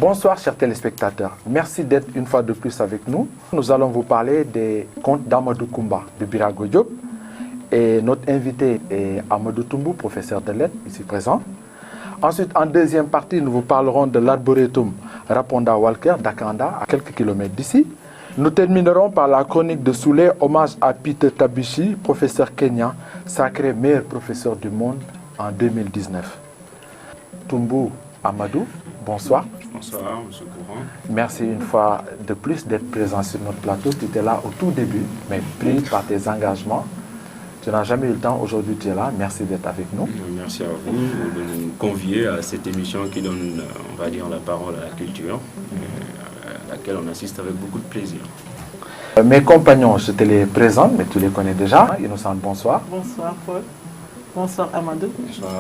Bonsoir chers téléspectateurs, merci d'être une fois de plus avec nous. Nous allons vous parler des contes d'Amadou Koumba de Birago Diop. Et notre invité est Amadou Toumbo, professeur de lettres, ici présent. Ensuite, en deuxième partie, nous vous parlerons de l'arboretum Raponda Walker d'Akanda, à quelques kilomètres d'ici. Nous terminerons par la chronique de Soulé, hommage à Peter Tabichi, professeur kenyan, sacré meilleur professeur du monde en 2019. Toumbo Amadou, bonsoir. Bonsoir, M. Courant. Merci une fois de plus d'être présent sur notre plateau. Tu étais là au tout début, mais pris par tes engagements. Tu n'as jamais eu le temps, aujourd'hui tu es là. Merci d'être avec nous. Merci à vous de nous convier à cette émission qui donne, on va dire, la parole à la culture, à laquelle on assiste avec beaucoup de plaisir. Mes compagnons, je te les présente, mais tu les connais déjà. Innocent, bonsoir. Bonsoir Paul. Bonsoir Amadou. Bonsoir,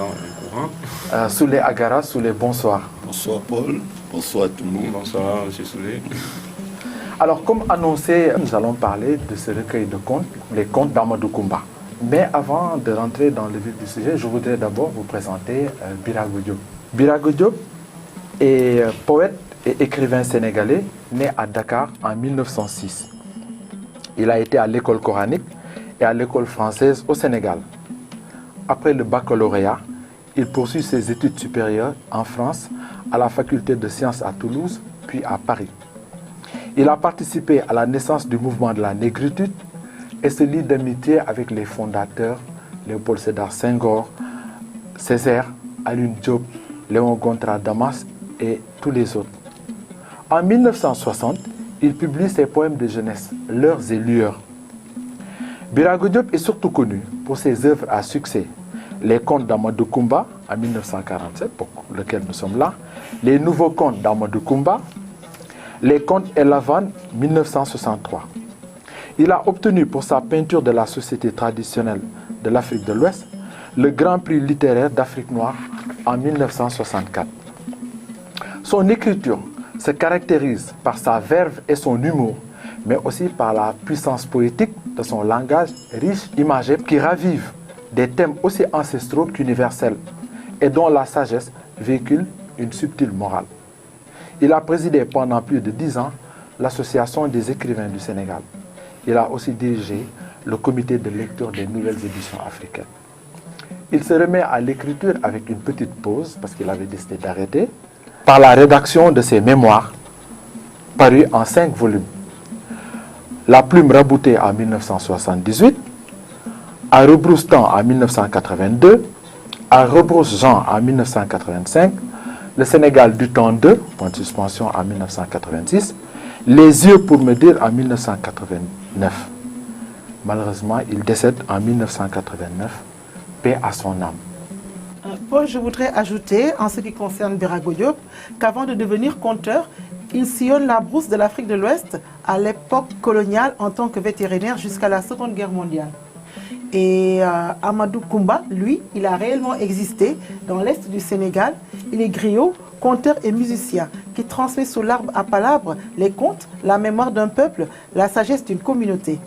Courant. Soulé Agara, Soulé, bonsoir. Bonsoir Paul, bonsoir tout le monde. Bonsoir, M. Soulé. Alors, comme annoncé, nous allons parler de ce recueil de contes, les contes d'Amadou Koumba. Mais avant de rentrer dans le vif du sujet, je voudrais d'abord vous présenter Birago Diop. Birago Diop est poète et écrivain sénégalais, né à Dakar en 1906. Il a été à l'école coranique et à l'école française au Sénégal. Après le baccalauréat, il poursuit ses études supérieures en France, à la faculté de sciences à Toulouse, puis à Paris. Il a participé à la naissance du mouvement de la négritude et se lie d'amitié avec les fondateurs Léopold Sédar Senghor, Césaire, Alioune Diop, Léon Gontran Damas et tous les autres. En 1960, il publie ses poèmes de jeunesse, Leurs et Lueurs. Birago Diop est surtout connu pour ses œuvres à succès. Les contes d'Amadou Koumba en 1947, pour lequel nous sommes là, les nouveaux contes d'Amadou Koumba, les contes Elavan 1963. Il a obtenu pour sa peinture de la société traditionnelle de l'Afrique de l'Ouest le Grand Prix littéraire d'Afrique noire en 1964. Son écriture se caractérise par sa verve et son humour, mais aussi par la puissance poétique de son langage riche, imagé, qui ravive des thèmes aussi ancestraux qu'universels et dont la sagesse véhicule une subtile morale. Il a présidé pendant plus de 10 ans l'Association des écrivains du Sénégal. Il a aussi dirigé le comité de lecture des nouvelles éditions africaines. Il se remet à l'écriture avec une petite pause, parce qu'il avait décidé d'arrêter, par la rédaction de ses mémoires, parus en 5 volumes. La plume raboutée en 1978, à Rebrousse-Temps en 1982, à Rebrousse-Jean en 1985, le Sénégal du temps 2, point de suspension en 1986, Les yeux pour me dire en 1989. Malheureusement, il décède en 1989. Paix à son âme. Paul, je voudrais ajouter, en ce qui concerne Birago Diop, qu'avant de devenir conteur, il sillonne la brousse de l'Afrique de l'Ouest à l'époque coloniale en tant que vétérinaire jusqu'à la Seconde Guerre mondiale. Et Amadou Koumba, lui, il a réellement existé dans l'Est du Sénégal. Il est griot, conteur et musicien qui transmet sous l'arbre à palabres les contes, la mémoire d'un peuple, la sagesse d'une communauté.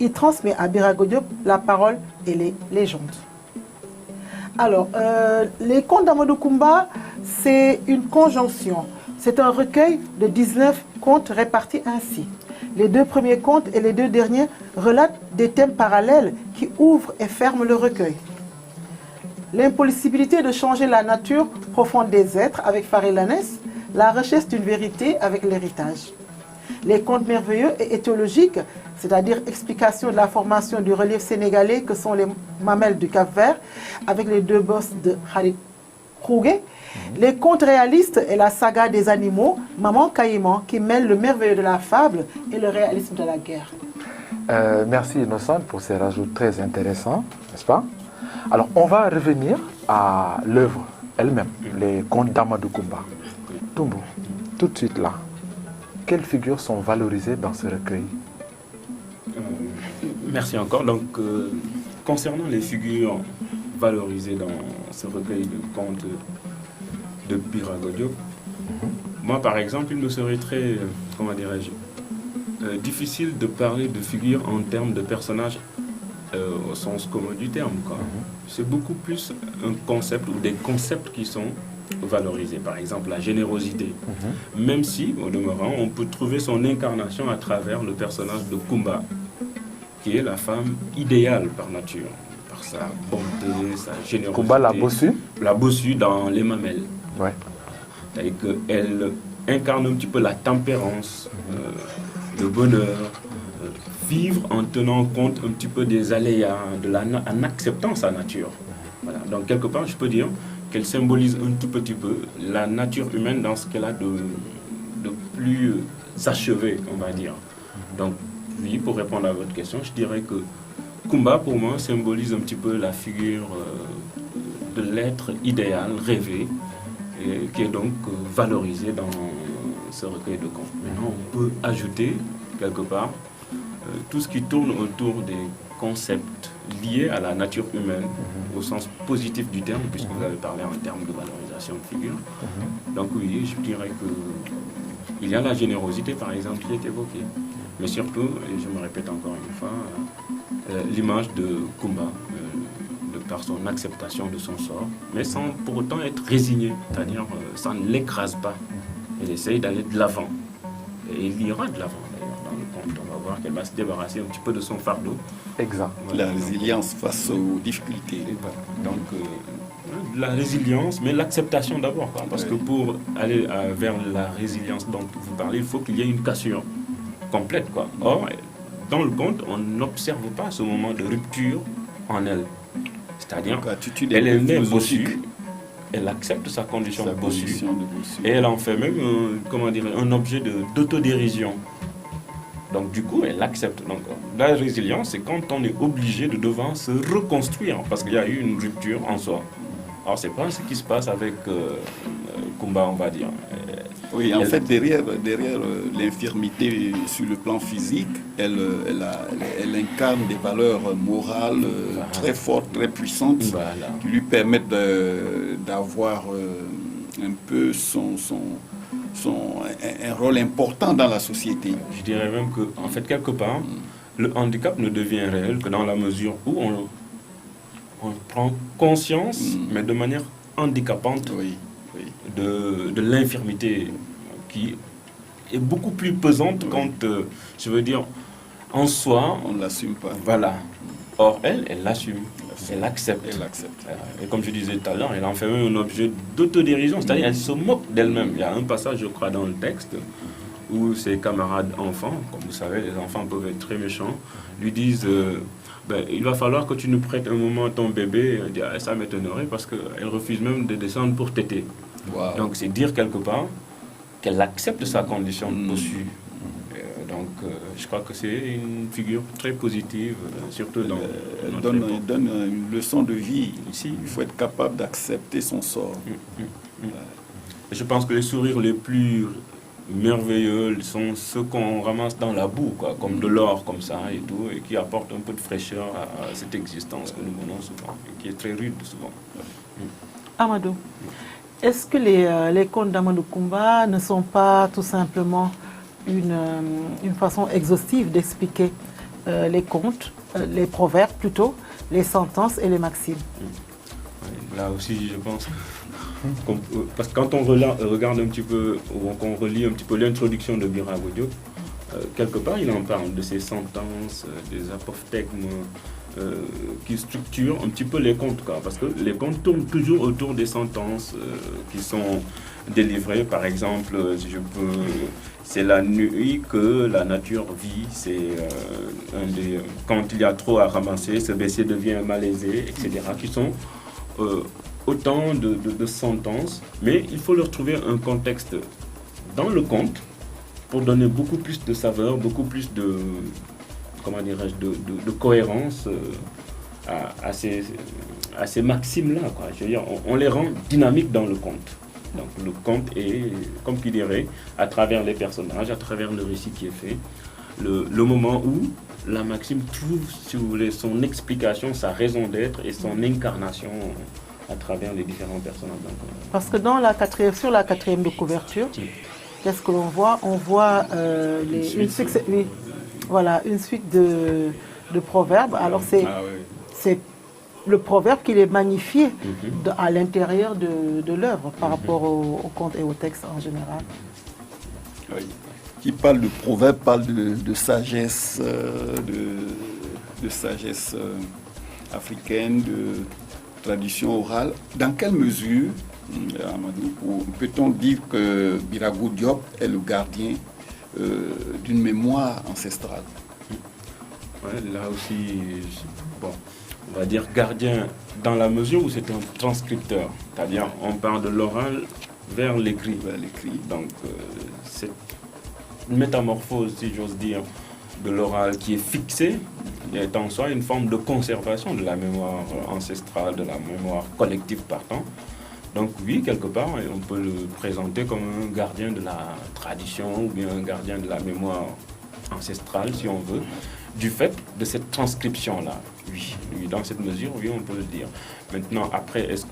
Il transmet à Birago Diop la parole et les légendes. Alors, les contes d'Amadou Koumba, c'est une conjonction. C'est un recueil de 19 contes répartis ainsi. Les 2 premiers contes et les 2 derniers relatent des thèmes parallèles qui ouvrent et ferment le recueil. L'impossibilité de changer la nature profonde des êtres avec Farilanès, la recherche d'une vérité avec l'héritage. Les contes merveilleux et éthologiques, c'est-à-dire explication de la formation du relief sénégalais que sont les mamelles du Cap-Vert avec les 2 bosses de Khalid Krougué. Les contes réalistes et la saga des animaux, Maman Caïman, qui mêle le merveilleux de la fable et le réalisme de la guerre. Merci Innocente pour ces rajouts très intéressants, n'est-ce pas? Alors, on va revenir à l'œuvre elle-même, les contes d'Amadou Koumba. Toumbo, tout de suite là, quelles figures sont valorisées dans ce recueil? Merci encore. Donc, concernant les figures valorisées dans ce recueil de contes de Birago Diop, moi, par exemple, il me serait très, comment dirais-je, difficile de parler de figures en termes de personnages au sens commun du terme, quoi. C'est beaucoup plus un concept ou des concepts qui sont valorisés. Par exemple, la générosité. Même si, au demeurant, on peut trouver son incarnation à travers le personnage de Kumba, qui est la femme idéale par nature, par sa bonté, sa générosité. Kumba l'a bossu? La bossue dans les mamelles. Ouais. C'est-à-dire qu'elle incarne un petit peu la tempérance, le bonheur, vivre en tenant compte un petit peu des aléas, en acceptant sa nature. Voilà. Donc quelque part, je peux dire qu'elle symbolise un tout petit peu la nature humaine dans ce qu'elle a de plus achevé, on va dire. Donc oui, pour répondre à votre question, je dirais que Kumba, pour moi, symbolise un petit peu la figure de l'être idéal, rêvé, et qui est donc valorisé dans ce recueil de contes. Maintenant, on peut ajouter, quelque part, tout ce qui tourne autour des concepts liés à la nature humaine, au sens positif du terme, puisque vous avez parlé en termes de valorisation de figure. Donc oui, je dirais qu'il y a la générosité, par exemple, qui est évoquée. Mais surtout, et je me répète encore une fois, l'image de Kumba, de par son acceptation de son sort, mais sans pour autant être résigné, c'est-à-dire ça ne l'écrase pas. Elle essaye d'aller de l'avant. Et il ira de l'avant, d'ailleurs, dans le conte. On va voir qu'elle va se débarrasser un petit peu de son fardeau. Exact. Voilà. La résilience face aux difficultés. Donc, la résilience, mais l'acceptation d'abord, quoi, parce que pour aller vers la résilience dont vous parlez, il faut qu'il y ait une cassure complète, quoi. Or, dans le conte, on n'observe pas ce moment de rupture en elle. C'est-à-dire, elle est née bossue, elle accepte sa condition de bossue, et elle en fait même un objet d'autodérision. Donc du coup, elle accepte. Donc, la résilience, c'est quand on est obligé de devoir se reconstruire, parce qu'il y a eu une rupture en soi. Alors, c'est pas ce qui se passe avec Kumba, on va dire. Oui, en fait, derrière l'infirmité sur le plan physique, elle incarne des valeurs morales très fortes, très puissantes, qui lui permettent d'avoir un peu un rôle important dans la société. Je dirais même que, en fait, quelque part, le handicap ne devient réel que dans la mesure où on prend conscience, mais de manière handicapante, de l'infirmité qui est beaucoup plus pesante quand, je veux dire, en soi... On ne l'assume pas. Voilà. Or, elle l'assume. Elle accepte. Et comme je disais tout à l'heure, elle en fait même un objet d'autodérision. C'est-à-dire elle se moque d'elle-même. Il y a un passage, je crois, dans le texte où ses camarades enfants, comme vous savez, les enfants peuvent être très méchants, lui disent il va falloir que tu nous prêtes un moment ton bébé. Elle dit, ça m'étonnerait parce qu'elle refuse même de descendre pour téter. Wow. Donc c'est dire quelque part qu'elle accepte sa condition de bossue. Donc je crois que c'est une figure très positive, surtout dans notre époque. Donne une leçon de vie. Ici. Il faut être capable d'accepter son sort. Je pense que les sourires les plus merveilleux sont ceux qu'on ramasse dans la boue, quoi, comme de l'or comme ça et tout, et qui apportent un peu de fraîcheur à cette existence que nous menons souvent, et qui est très rude souvent. Amadou, est-ce que les contes d'Amadou Kumba ne sont pas tout simplement une façon exhaustive d'expliquer les contes, les proverbes plutôt, les sentences et les maximes? Là aussi, je pense... Parce que quand on regarde un petit peu, ou qu'on relit un petit peu l'introduction de Birago Diop, quelque part il en parle de ces sentences, des apophthegmes qui structurent un petit peu les contes, quoi, parce que les contes tournent toujours autour des sentences qui sont délivrées. Par exemple, c'est la nuit que la nature vit, c'est quand il y a trop à ramasser, ce baiser devient malaisé, etc., qui sont autant de sentences, mais il faut leur trouver un contexte dans le conte pour donner beaucoup plus de saveur, beaucoup plus de, comment dirais-je, de cohérence à ces maximes-là, quoi. Je veux dire, on les rend dynamiques dans le conte. Donc le conte est, comme qui dirait, à travers les personnages, à travers le récit qui est fait, le moment où la maxime trouve, si vous voulez, son explication, sa raison d'être et son incarnation à travers les différents personnages. Parce que sur la quatrième de couverture, qu'est-ce que l'on voit? On voit une suite de proverbes. Alors c'est le proverbe qu'il est magnifié à l'intérieur de l'œuvre par rapport au conte et au texte en général. Oui. Qui parle de proverbe, parle de sagesse, de sagesse africaine, de tradition orale. Dans quelle mesure, Amadou, peut-on dire que Birago Diop est le gardien d'une mémoire ancestrale? Ouais, là aussi, bon, on va dire gardien dans la mesure où c'est un transcripteur, c'est-à-dire on part de l'oral vers l'écrit. Donc c'est une métamorphose, si j'ose dire, de l'oral qui est fixée est en soi une forme de conservation de la mémoire ancestrale, de la mémoire collective partant. Donc oui, quelque part, on peut le présenter comme un gardien de la tradition ou bien un gardien de la mémoire ancestrale, si on veut, du fait de cette transcription-là. Oui, dans cette mesure, oui, on peut le dire. Maintenant, après, est-ce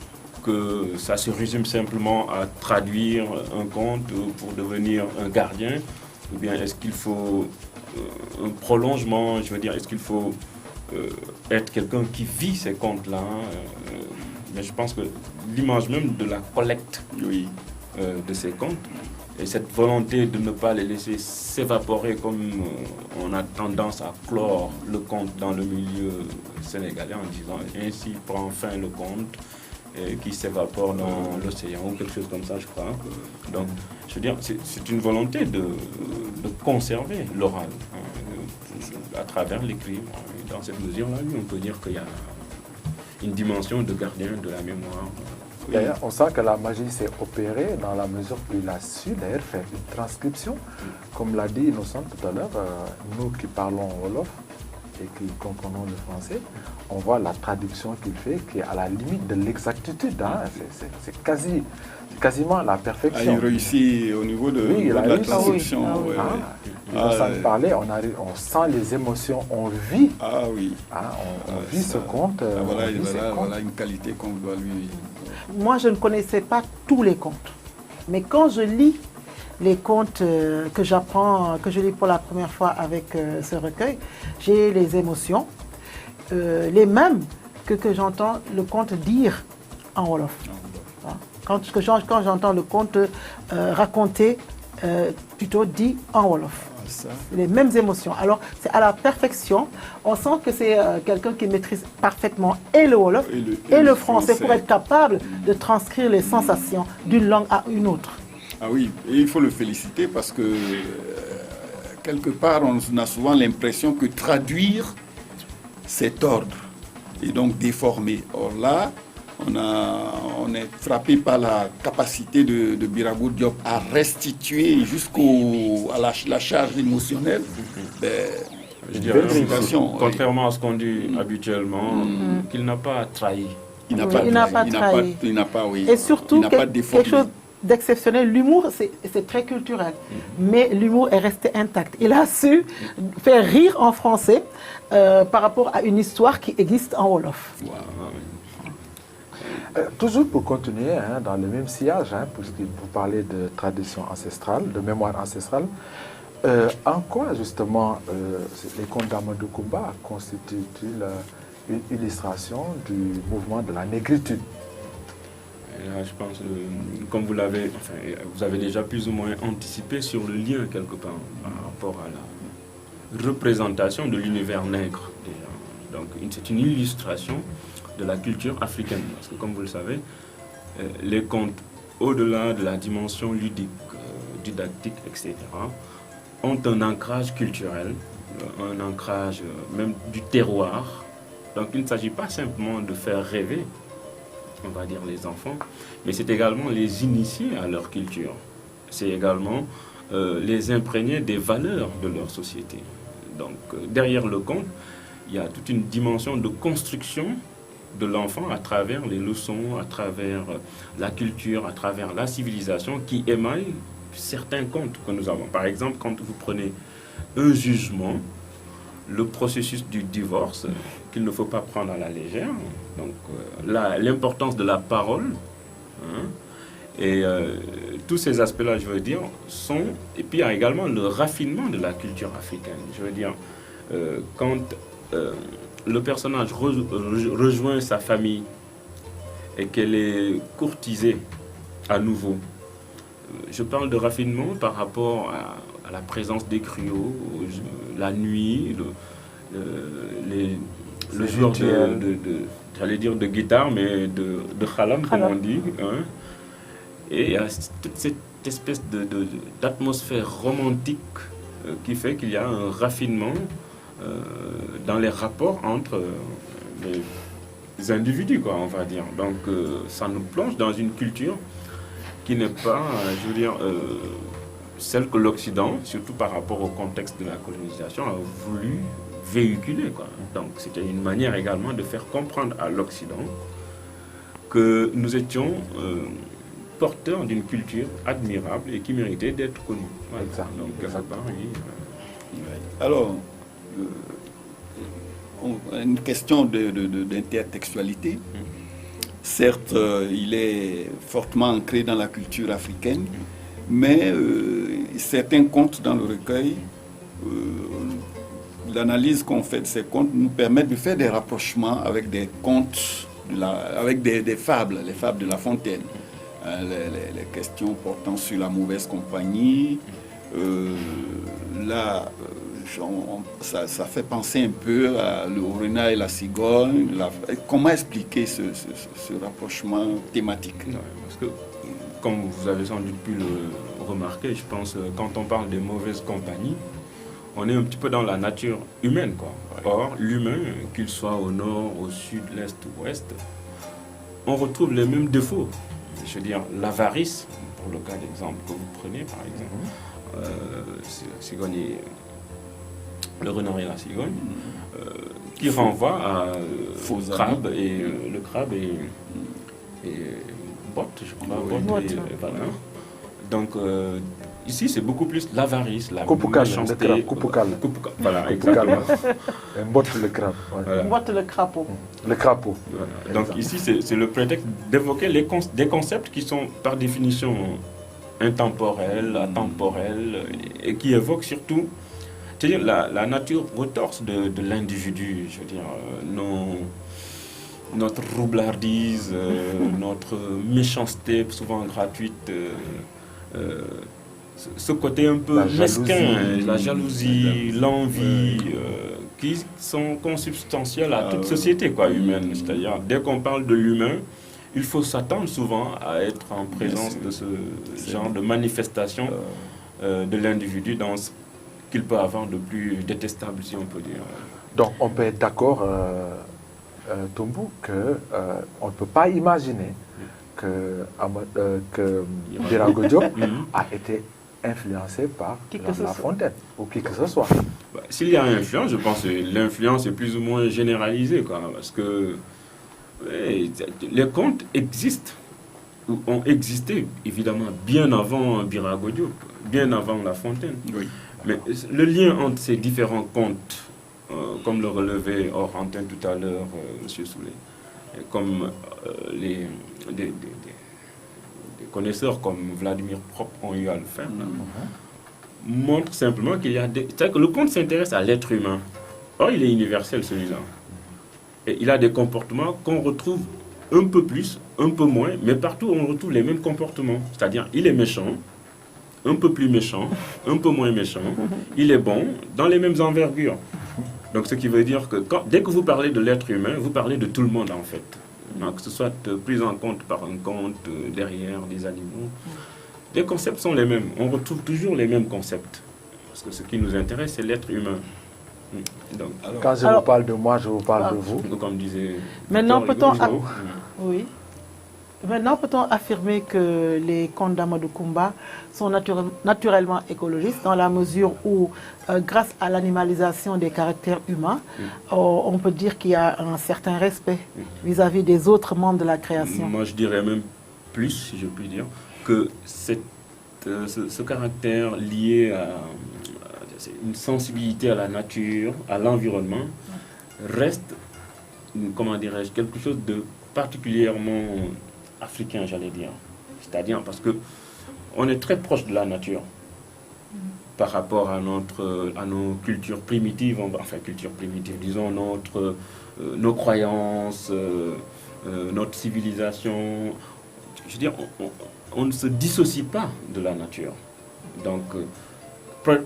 que ça se résume simplement à traduire un conte pour devenir un gardien, ou bien est-ce qu'il faut un prolongement, je veux dire, est-ce qu'il faut être quelqu'un qui vit ces contes-là, mais je pense que l'image même de la collecte de ces contes et cette volonté de ne pas les laisser s'évaporer comme on a tendance à clore le conte dans le milieu sénégalais en disant ainsi prend fin le conte qui s'évapore dans l'océan ou quelque chose comme ça, je crois. Donc, je veux dire, c'est une volonté de conserver l'oral à travers l'écrit. Dans cette mesure-là, on peut dire qu'il y a une dimension de gardien de la mémoire. D'ailleurs, on sent que la magie s'est opérée dans la mesure où il a su d'ailleurs faire une transcription. Comme l'a dit Innocent tout à l'heure, nous qui parlons Wolof et qui comprenons le français, on voit la traduction qu'il fait qui est à la limite de l'exactitude. Hein. C'est quasiment la perfection. Il réussit au niveau de la traduction. Innocent parlait, on sent les émotions, on vit. Ah oui. On vit ce conte. Voilà une qualité qu'on doit lui... Moi, je ne connaissais pas tous les contes. Mais quand je lis les contes que j'apprends, que je lis pour la première fois avec ce recueil, j'ai les émotions, les mêmes que j'entends le conte dire en Wolof. Quand j'entends le conte raconté, plutôt dit en Wolof. Les mêmes émotions. Alors, c'est à la perfection. On sent que c'est quelqu'un qui maîtrise parfaitement et le Wolof et le français pour être capable de transcrire les sensations d'une langue à une autre. Ah oui, et il faut le féliciter parce que quelque part, on a souvent l'impression que traduire, c'est tordre et donc déformer. Or là, on est frappé par la capacité de Birago Diop à restituer jusqu'à la charge émotionnelle des représentations. Contrairement à ce qu'on dit habituellement, qu'il n'a pas trahi. Il n'a pas trahi. Et surtout, quelque chose d'exceptionnel, l'humour, c'est très culturel. Mais l'humour est resté intact. Il a su faire rire en français par rapport à une histoire qui existe en Wolof. Wow. Toujours pour continuer dans le même sillage, puisque vous parlez de tradition ancestrale, de mémoire ancestrale, en quoi justement les contes d'Amadou Koumba constituent-ils une illustration du mouvement de la négritude? Là, je pense, comme vous avez déjà plus ou moins anticipé sur le lien quelque part par rapport à la représentation de l'univers nègre. Donc, c'est une illustration de la culture africaine. Parce que, comme vous le savez, les contes, au-delà de la dimension ludique, didactique, etc., ont un ancrage culturel, un ancrage même du terroir. Donc, il ne s'agit pas simplement de faire rêver, on va dire, les enfants, mais c'est également les initier à leur culture. C'est également les imprégner des valeurs de leur société. Donc, derrière le conte, il y a toute une dimension de construction de l'enfant à travers les leçons, à travers la culture, à travers la civilisation qui émaille certains contes que nous avons. Par exemple, quand vous prenez un jugement, le processus du divorce, qu'il ne faut pas prendre à la légère. Donc, l'importance de la parole, et tous ces aspects-là, je veux dire, sont... Et puis, il y a également le raffinement de la culture africaine. Je veux dire, quand le personnage rejoint sa famille et qu'elle est courtisée à nouveau. Je parle de raffinement par rapport à la présence des griots, la nuit, le joueur j'allais dire de guitare, mais de khalam, comme on dit. Hein. Et il y a toute cette espèce d'atmosphère romantique qui fait qu'il y a un raffinement dans les rapports entre les individus, quoi, on va dire. Donc ça nous plonge dans une culture qui n'est pas, je veux dire, celle que l'Occident, surtout par rapport au contexte de la colonisation, a voulu véhiculer, quoi. Donc c'était une manière également de faire comprendre à l'Occident que nous étions porteurs d'une culture admirable et qui méritait d'être connue. Voilà. Donc quelque part, oui. Alors, une question d'intertextualité. Certes, il est fortement ancré dans la culture africaine, mais certains contes dans le recueil, l'analyse qu'on fait de ces contes nous permet de faire des rapprochements avec des contes, avec des fables, les fables de La Fontaine. Les questions portant sur la mauvaise compagnie, là, ça fait penser un peu au renard et la cigogne. Comment expliquer ce rapprochement thématique? Parce que, comme vous avez sans doute pu le remarquer, je pense quand on parle des mauvaises compagnies, on est un petit peu dans la nature humaine, quoi. Or, l'humain, qu'il soit au nord, au sud, l'est ou ouest, on retrouve les mêmes défauts. Je veux dire, l'avarice, pour le cas d'exemple que vous prenez, par exemple, cigogne et le renard et la cigogne, qui renvoie à crabe et le crabe et botte, je crois. Botte, voilà. Donc ici c'est beaucoup plus l'avarice, la méchanceté. Voilà, exactement. Botte le crabe. Voilà. Botte le crapaud. Le crapaud. Voilà. Donc ici c'est le prétexte d'évoquer des concepts qui sont par définition intemporels, atemporels, et qui évoquent surtout, c'est-à-dire la nature retorse de l'individu, je veux dire, notre roublardise, notre méchanceté souvent gratuite, ce côté un peu mesquin, la jalousie, l'envie, qui sont consubstantiels à toute société, quoi, humaine. C'est-à-dire, dès qu'on parle de l'humain, il faut s'attendre souvent à être en présence de ce genre de manifestation de l'individu dans ce qu'il peut avoir de plus détestable, si on peut dire. Donc, on peut être d'accord, Tombou, qu'on ne peut pas imaginer que Birago Diop a été influencé par La Fontaine ou qui que ce soit. S'il y a influence, je pense que l'influence est plus ou moins généralisée, quoi, parce que les contes existent, ou ont existé évidemment bien avant Birago Diop, bien avant La Fontaine. Oui. Mais le lien entre ces différents contes, comme le relevait Orantin tout à l'heure, M. Souley, et comme des connaisseurs comme Vladimir Prop ont eu à le faire, montre simplement qu'il y a c'est-à-dire que le conte s'intéresse à l'être humain. Or, il est universel, celui-là. Et il a des comportements qu'on retrouve un peu plus, un peu moins, mais partout on retrouve les mêmes comportements. C'est-à-dire, il est méchant, un peu plus méchant, un peu moins méchant, il est bon, dans les mêmes envergures. Donc, ce qui veut dire que dès que vous parlez de l'être humain, vous parlez de tout le monde, en fait. Donc, que ce soit pris en compte par un conte, derrière des animaux. Les concepts sont les mêmes. On retrouve toujours les mêmes concepts. Parce que ce qui nous intéresse, c'est l'être humain. Donc, quand je vous parle de moi, je vous parle de vous. Comme disait... Maintenant, Maintenant, peut-on affirmer que les contes d'Amadou Koumba sont naturellement écologistes dans la mesure où, grâce à l'animalisation des caractères humains, on peut dire qu'il y a un certain respect vis-à-vis des autres membres de la création? Moi, je dirais même plus, si je puis dire, que ce caractère lié à une sensibilité à la nature, à l'environnement, reste, comment dirais-je, quelque chose de particulièrement africain, j'allais dire. C'est-à-dire parce que on est très proche de la nature. par rapport à nos cultures primitives, disons nos croyances, notre civilisation. Je veux dire, on ne se dissocie pas de la nature. Donc,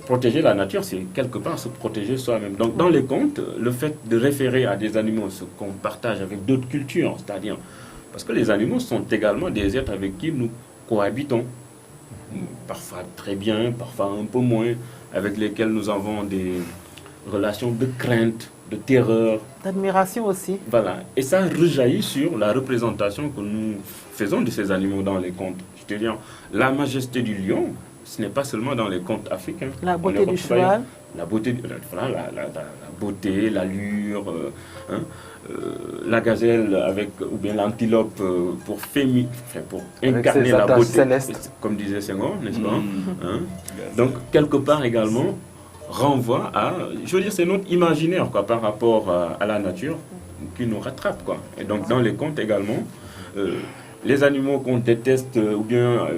protéger la nature, c'est quelque part se protéger soi-même. Donc, dans les contes, le fait de référer à des animaux, ce qu'on partage avec d'autres cultures, c'est-à-dire, parce que les animaux sont également des êtres avec qui nous cohabitons. Parfois très bien, parfois un peu moins, avec lesquels nous avons des relations de crainte, de terreur. D'admiration aussi. Voilà. Et ça rejaillit sur la représentation que nous faisons de ces animaux dans les contes. Je veux dire, la majesté du lion, ce n'est pas seulement dans les contes africains. La beauté du cheval. La beauté, voilà, la beauté, l'allure, la gazelle ou bien l'antilope pour incarner la beauté, céleste, comme disait Senghor, n'est-ce pas? Donc, quelque part également, renvoie à, je veux dire, c'est notre imaginaire quoi, par rapport à la nature qui nous rattrape. Quoi. Et donc, dans les contes également, les animaux qu'on déteste ou bien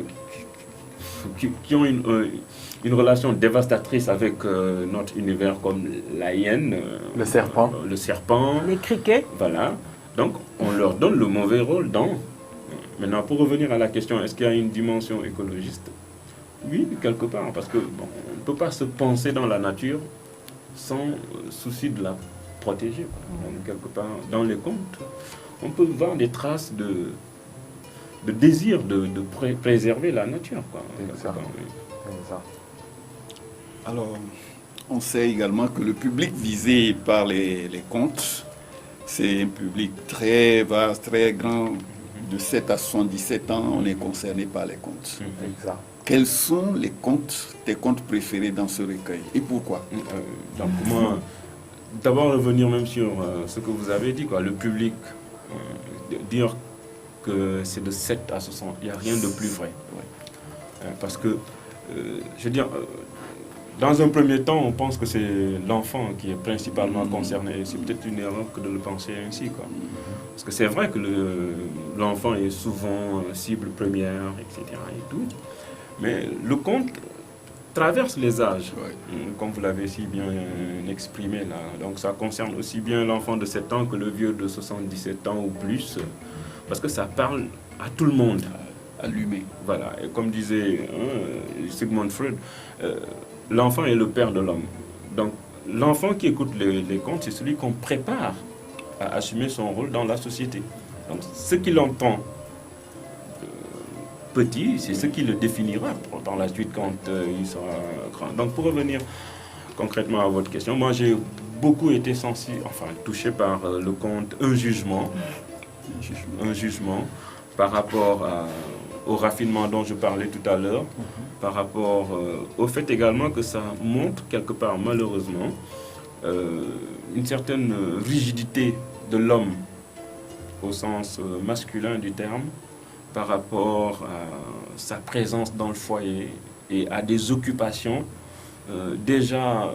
qui ont une relation dévastatrice avec notre univers, comme la hyène, le serpent, les criquets. Voilà. Donc, on leur donne le mauvais rôle dans. Maintenant, pour revenir à la question, est-ce qu'il y a une dimension écologiste? Oui, quelque part, parce que on ne peut pas se penser dans la nature sans souci de la protéger. Donc, quelque part, dans les contes, on peut voir des traces de désir de préserver la nature. Quoi, exact. Alors, on sait également que le public visé par les contes, c'est un public très vaste, très grand, de 7 à 77 ans, on est concerné par les contes. Exact. Quels sont tes contes préférés dans ce recueil et pourquoi? Donc moi, d'abord revenir même sur ce que vous avez dit, quoi, le public, dire que c'est de 7 à 60, il n'y a rien de plus vrai. Ouais. Parce que, je veux dire, dans un premier temps, on pense que c'est l'enfant qui est principalement concerné. C'est peut-être une erreur que de le penser ainsi, quoi. Parce que c'est vrai que l'enfant est souvent cible première, etc. et tout. Mais le conte traverse les âges, comme vous l'avez si bien exprimé là. Donc ça concerne aussi bien l'enfant de 7 ans que le vieux de 77 ans ou plus, parce que ça parle à tout le monde. À l'humain. Voilà, et comme disait Sigmund Freud, l'enfant est le père de l'homme. Donc l'enfant qui écoute les contes, c'est celui qu'on prépare à assumer son rôle dans la société. Donc ce qu'il entend petit, c'est ce qui le définira par la suite quand il sera grand. Donc pour revenir concrètement à votre question, moi j'ai beaucoup été touché par le conte Un jugement par rapport au raffinement dont je parlais tout à l'heure, par rapport au fait également que ça montre quelque part malheureusement une certaine rigidité de l'homme au sens masculin du terme, par rapport à sa présence dans le foyer et à des occupations déjà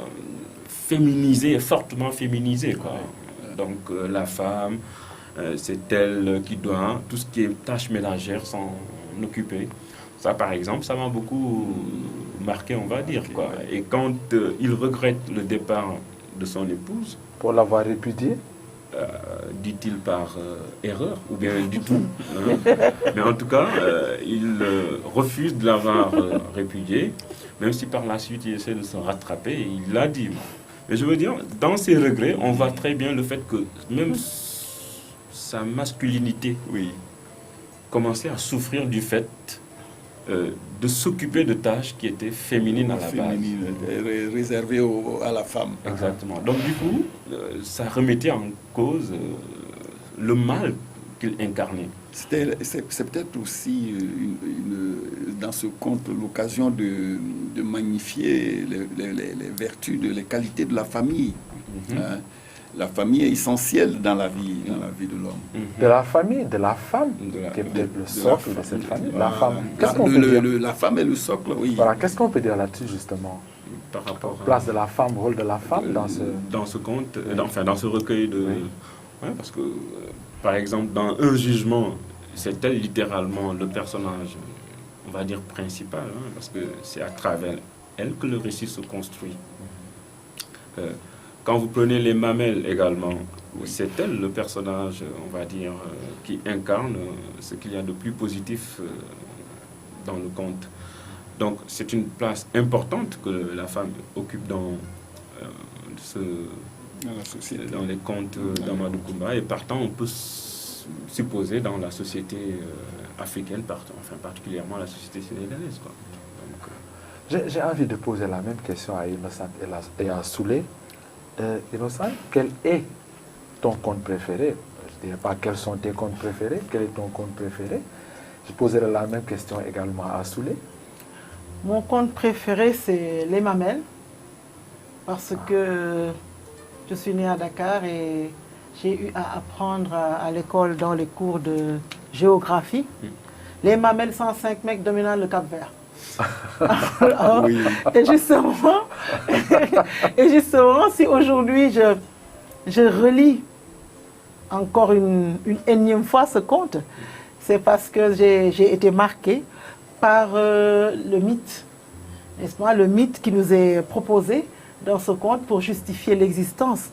féminisées, fortement féminisées, quoi. Donc la femme, c'est elle qui doit, tout ce qui est tâches ménagères, s'en occuper. Ça, par exemple, ça m'a beaucoup marqué, on va dire, quoi. Et quand il regrette le départ de son épouse... Pour l'avoir répudié, dit-il par erreur, ou bien du tout. Mais en tout cas, il refuse de l'avoir répudié, même si par la suite il essaie de se rattraper, et il l'a dit. Mais je veux dire, dans ses regrets, on voit très bien le fait que même sa masculinité commençait à souffrir du fait de s'occuper de tâches qui étaient féminines à la base. Réservées à la femme. Exactement. Donc du coup, ça remettait en cause le mal qu'il incarnait. C'est peut-être aussi dans ce conte l'occasion de magnifier les vertus, les qualités de la famille. Hein? La famille est essentielle dans la vie de l'homme. De la famille, de la femme, qui est peut-être le socle de cette famille. La femme. Qu'est-ce qu'on peut dire? La femme est le socle, oui. Voilà, qu'est-ce qu'on peut dire là-dessus, justement? Par rapport à place de la femme, rôle de la femme dans ce conte, dans ce recueil de... Ouais, parce que, par exemple, dans Un jugement, c'est elle littéralement le personnage, on va dire, principal, hein, parce que c'est à travers elle que le récit se construit. Quand vous prenez les mamelles également, c'est elle le personnage, on va dire, qui incarne ce qu'il y a de plus positif dans le conte. Donc c'est une place importante que la femme occupe dans dans les contes d'Amadou Koumba, et partant on peut supposer dans la société africaine, enfin particulièrement la société sénégalaise, quoi. J'ai envie de poser la même question à Innocent et à Soulé. Innocent, quel est ton conte préféré? Je ne dirais pas quels sont tes contes préférés, quel est ton conte préféré? Je poserai la même question également à Soulé. Mon conte préféré, c'est Les Mamelles, parce que je suis née à Dakar et j'ai eu à apprendre à l'école dans les cours de géographie. Les Mamelles, 105 mecs dominant le Cap-Vert. Oui. Et justement, si aujourd'hui je relis encore une énième fois ce conte, c'est parce que j'ai été marquée par le mythe, n'est-ce pas, le mythe qui nous est proposé dans ce conte pour justifier l'existence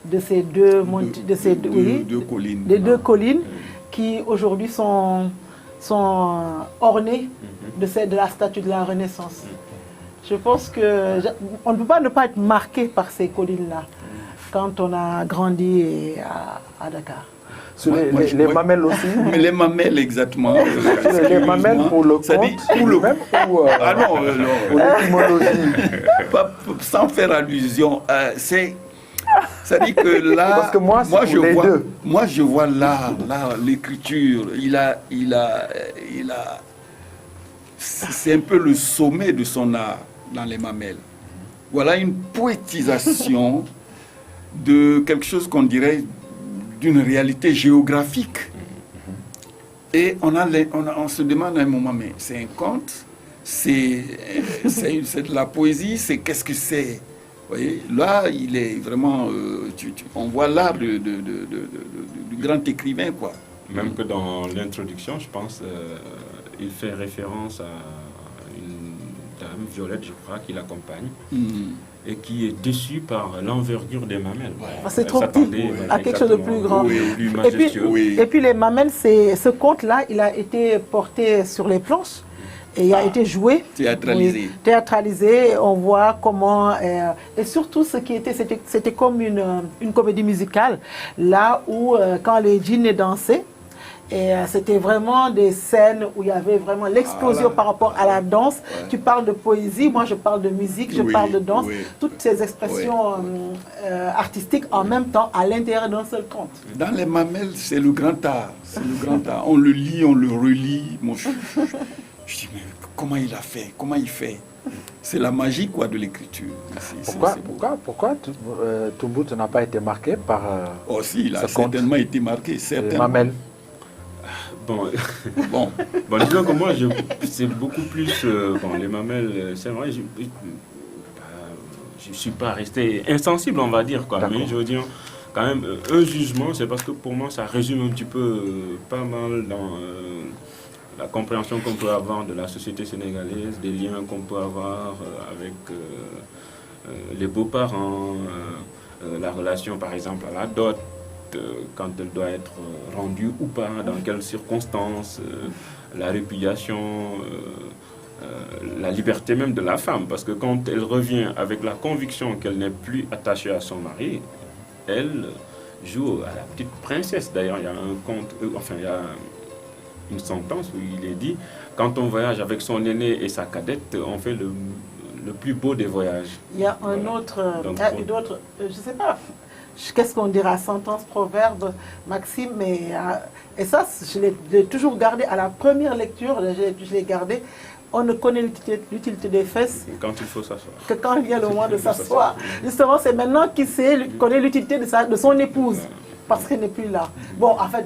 de ces deux collines qui aujourd'hui sont ornées de la statue de la Renaissance. Je pense qu'on ne peut pas ne pas être marqué par ces collines-là quand on a grandi à Dakar. Sur les mamelles aussi. Mais les mamelles, exactement. Les mamelles pour le conte, pour le même ou pour l'étymologie. Sans faire allusion, ça dit que là, parce que moi je vois là l'écriture, c'est un peu le sommet de son art dans les mamelles. Voilà une poétisation de quelque chose qu'on dirait d'une réalité géographique. Et on se demande à un moment, mais c'est un conte, c'est de la poésie, qu'est-ce que c'est? Vous voyez, là, il est vraiment, on voit l'art du grand écrivain, quoi. Même que dans l'introduction, je pense, il fait référence à une dame, Violette, je crois, qui l'accompagne. Et qui est déçue par l'envergure des mamelles. C'est trop petit, à quelque chose de plus grand. Plus majestueux. Et puis les mamelles, ce conte-là, il a été porté sur les planches et il a été joué. Théâtralisé. Oui, théâtralisé, on voit comment... et surtout, c'était comme une comédie musicale, là où, quand les djinns dansaient, et c'était vraiment des scènes où il y avait vraiment l'explosion par rapport à la danse. Ouais. Tu parles de poésie, moi je parle de musique, je parle de danse. Toutes ces expressions artistiques en même temps à l'intérieur d'un seul conte. Dans les mamelles, c'est le grand art. C'est le grand art. On le lit, on le relit. Moi, je dis, mais comment il a fait? Comment il fait? C'est la magie, quoi, de l'écriture. Pourquoi Tombouctou n'a pas été marqué par oh si, il a certainement été marqué. Les mamelles. Bon, disons que moi, c'est beaucoup plus... les mamelles, c'est vrai, je ne suis pas resté insensible, on va dire, quoi. Mais je veux dire, quand même, un jugement, c'est parce que pour moi, ça résume un petit peu pas mal dans la compréhension qu'on peut avoir de la société sénégalaise, des liens qu'on peut avoir avec les beaux-parents, la relation, par exemple, à la dot, quand elle doit être rendue ou pas, dans quelles circonstances, la répudiation, la liberté même de la femme. Parce que quand elle revient avec la conviction qu'elle n'est plus attachée à son mari, elle joue à la petite princesse. D'ailleurs, il y a un conte, il y a une sentence où il est dit, quand on voyage avec son aîné et sa cadette, on fait le plus beau des voyages. Il y a un autre, je ne sais pas, qu'est-ce qu'on dira, sentence, proverbe, maxime, mais et ça, je l'ai toujours gardé à la première lecture, je l'ai gardé. On ne connaît l'utilité des fesses quand il faut s'asseoir. Que quand il vient le moment de s'asseoir. Justement, c'est maintenant qu'il connaît l'utilité de son épouse, parce qu'elle n'est plus là. Bon, en fait,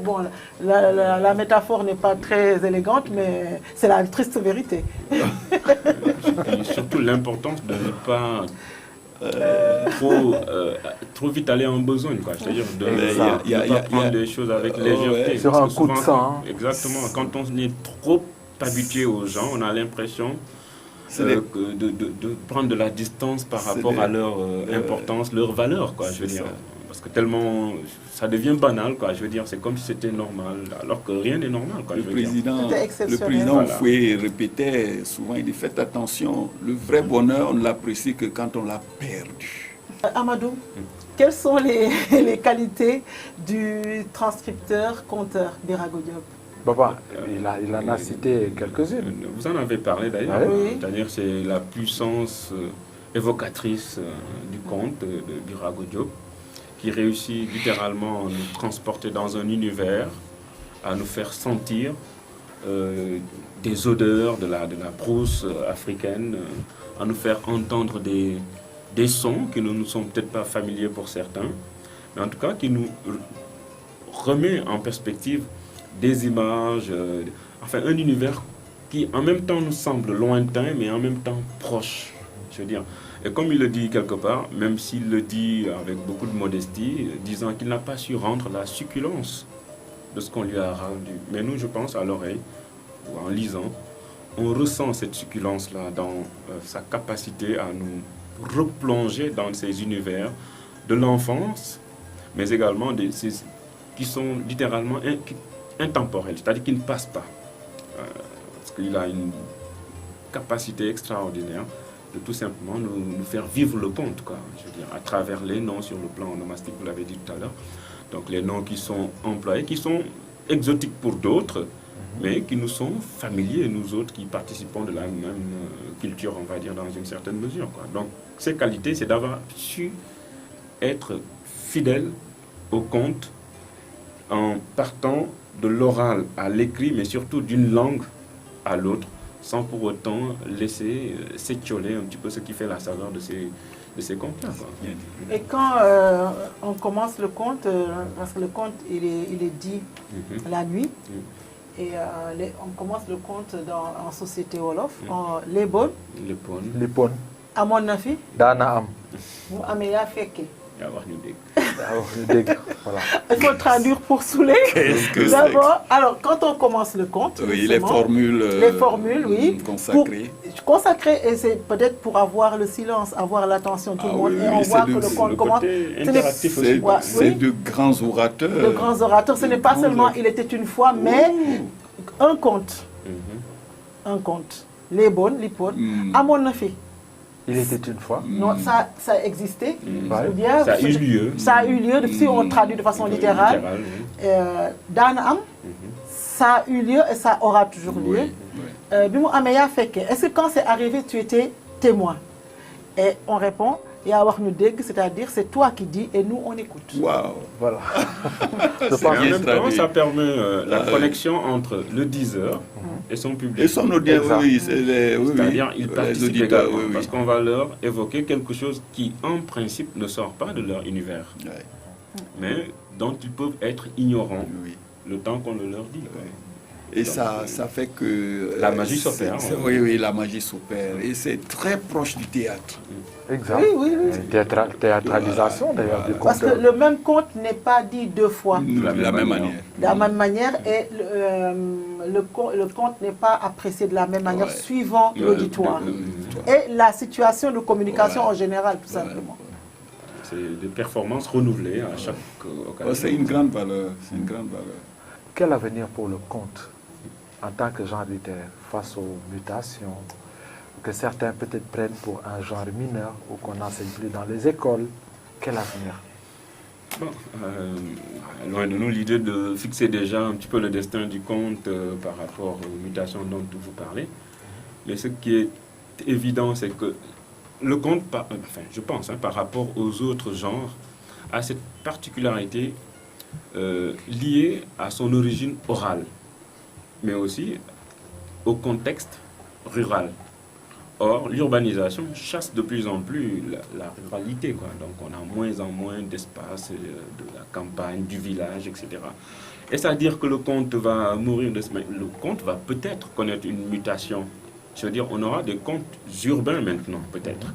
la métaphore n'est pas très élégante, mais c'est la triste vérité. Et surtout l'importance de ne pas trop vite aller en besogne, quoi. C'est-à-dire de ne pas prendre des choses avec légèreté. Sur un coup de sang. Exactement. Quand on est trop habitué aux gens, on a l'impression de prendre de la distance par rapport à leur importance, leur valeur, quoi, je veux dire. Parce que tellement, ça devient banal, quoi. Je veux dire, c'est comme si c'était normal, alors que rien n'est normal, quoi. Le président Foué répétait souvent, il dit, faites attention, le vrai bonheur, on ne l'apprécie que quand on l'a perdu. Amadou, quelles sont les qualités du transcripteur-conteur Birago Diop? Papa, il en a cité quelques-unes. Vous en avez parlé d'ailleurs. Oui. C'est-à-dire c'est la puissance évocatrice du conte de Birago Diop, qui réussit littéralement à nous transporter dans un univers, à nous faire sentir des odeurs de la brousse africaine, à nous faire entendre des sons qui ne nous sont peut-être pas familiers pour certains, mais en tout cas qui nous remet en perspective des images, enfin un univers qui en même temps nous semble lointain, mais en même temps proche, je veux dire. Et comme il le dit quelque part, même s'il le dit avec beaucoup de modestie, disant qu'il n'a pas su rendre la succulence de ce qu'on lui a rendu. Mais nous, je pense, à l'oreille, ou en lisant, on ressent cette succulence-là dans sa capacité à nous replonger dans ces univers de l'enfance, mais également qui sont littéralement intemporels, c'est-à-dire qui ne passent pas. Parce qu'il a une capacité extraordinaire de tout simplement nous faire vivre le conte, quoi, je veux dire, à travers les noms sur le plan onomastique, vous l'avez dit tout à l'heure. Donc les noms qui sont employés, qui sont exotiques pour d'autres, mais qui nous sont familiers, nous autres qui participons de la même culture, on va dire, dans une certaine mesure, quoi. Donc ces qualités, c'est d'avoir su être fidèle au conte en partant de l'oral à l'écrit, mais surtout d'une langue à l'autre, sans pour autant laisser s'étioler un petit peu ce qui fait la saveur de ces contes-là. Et quand on commence le conte, parce que le conte il est dit la nuit, et on commence le conte en société Wolof, en Lebon. Lebon. Amon Nafi. Dana Am. Vous Améya Feke. Voilà. Il faut traduire pour Soulé. D'abord, alors quand on commence le conte, les formules, oui, consacrées, et c'est peut-être pour avoir le silence, avoir l'attention de tout le monde, et on voit que le conte commence. C'est de grands orateurs. De grands orateurs. Ce n'est pas seulement il était une fois, mais un conte. Un conte. Les bonnes, les potes. À mon avis. Il était une fois. Non, ça a existé. Ouais. Bien, ça a eu lieu. Ça a eu lieu, si on traduit de façon littérale. Danam, ça a eu lieu et ça aura toujours lieu. Bimo Ameya Feke, est-ce que quand c'est arrivé, tu étais témoin? Et on répond, c'est-à-dire c'est toi qui dis et nous on écoute. Waouh. Voilà. En même temps, ça permet la connexion entre le diseur et son public. Et son audience, c'est-à-dire ils participent également, parce qu'on va leur évoquer quelque chose qui, en principe, ne sort pas de leur univers, mais dont ils peuvent être ignorants le temps qu'on le leur dit. Et donc, ça fait que... la magie s'opère. Oui, la magie s'opère. Et c'est très proche du théâtre. Exact. Oui. Théâtralisation d'ailleurs. Parce que le même conte n'est pas dit deux fois. De la même manière. De la même manière, et le conte n'est pas apprécié de la même manière suivant l'auditoire. Et la situation de communication en général, tout simplement. C'est des performances renouvelées à chaque occasion. C'est une grande valeur. Quel avenir pour le conte en tant que genre littéraire face aux mutations que certains peut-être prennent pour un genre mineur ou qu'on n'enseigne plus dans les écoles? Quel avenir? Loin de nous l'idée de fixer déjà un petit peu le destin du conte par rapport aux mutations dont vous parlez. Mais ce qui est évident, c'est que le conte, je pense, par rapport aux autres genres, a cette particularité liée à son origine orale, mais aussi au contexte rural. Or, l'urbanisation chasse de plus en plus la ruralité, quoi. Donc, on a moins en moins d'espace de la campagne, du village, etc. Et ça veut dire que le conte va mourir de semaine. Le conte va peut-être connaître une mutation. Je veux dire, on aura des contes urbains maintenant, peut-être.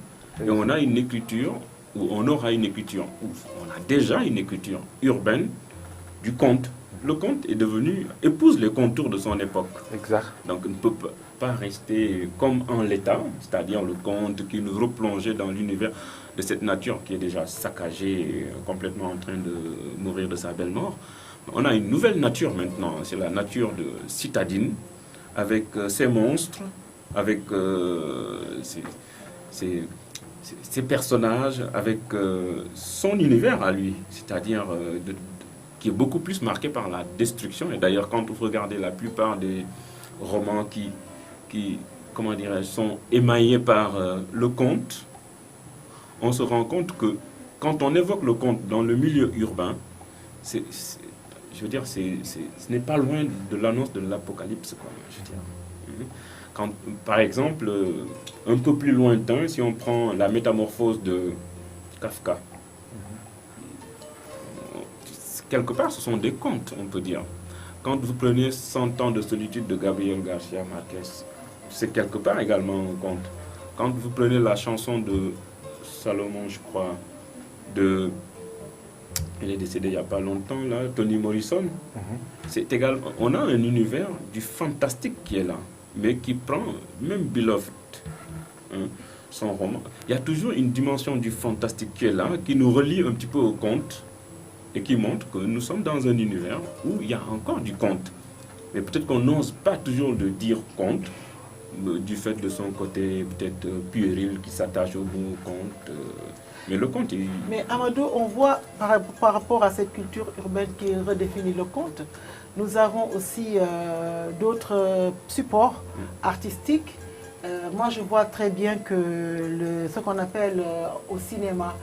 Et on a une écriture, ou on aura une écriture, ou on a déjà une écriture urbaine du conte. le conte épouse les contours de son époque. Exact. Donc il ne peut pas rester comme en l'état, c'est-à-dire le conte qui nous replongeait dans l'univers de cette nature qui est déjà saccagée, complètement en train de mourir de sa belle mort. On a une nouvelle nature maintenant, c'est la nature de citadine, avec ses monstres, avec ses personnages, avec son univers à lui, c'est-à-dire qui est beaucoup plus marqué par la destruction. Et d'ailleurs, quand vous regardez la plupart des romans qui comment dirais-je, sont émaillés par le conte, on se rend compte que quand on évoque le conte dans le milieu urbain, ce n'est pas loin de l'annonce de l'apocalypse, quoi, je veux dire. Quand, par exemple, un peu plus lointain, si on prend la métamorphose de Kafka, quelque part, ce sont des contes, on peut dire. Quand vous prenez 100 ans de solitude de Gabriel Garcia Marquez, c'est quelque part également un conte. Quand vous prenez la chanson de Salomon, je crois, il est décédé il n'y a pas longtemps, là, Toni Morrison, c'est égal. On a un univers du fantastique qui est là, mais qui prend, même Beloved, son roman, il y a toujours une dimension du fantastique qui est là, qui nous relie un petit peu au conte, et qui montre que nous sommes dans un univers où il y a encore du conte. Mais peut-être qu'on n'ose pas toujours de dire conte, du fait de son côté peut-être puéril qui s'attache au mot conte. Mais le conte, Mais Amadou, on voit par rapport à cette culture urbaine qui redéfinit le conte, nous avons aussi d'autres supports artistiques. Moi, je vois très bien que ce qu'on appelle au cinéma,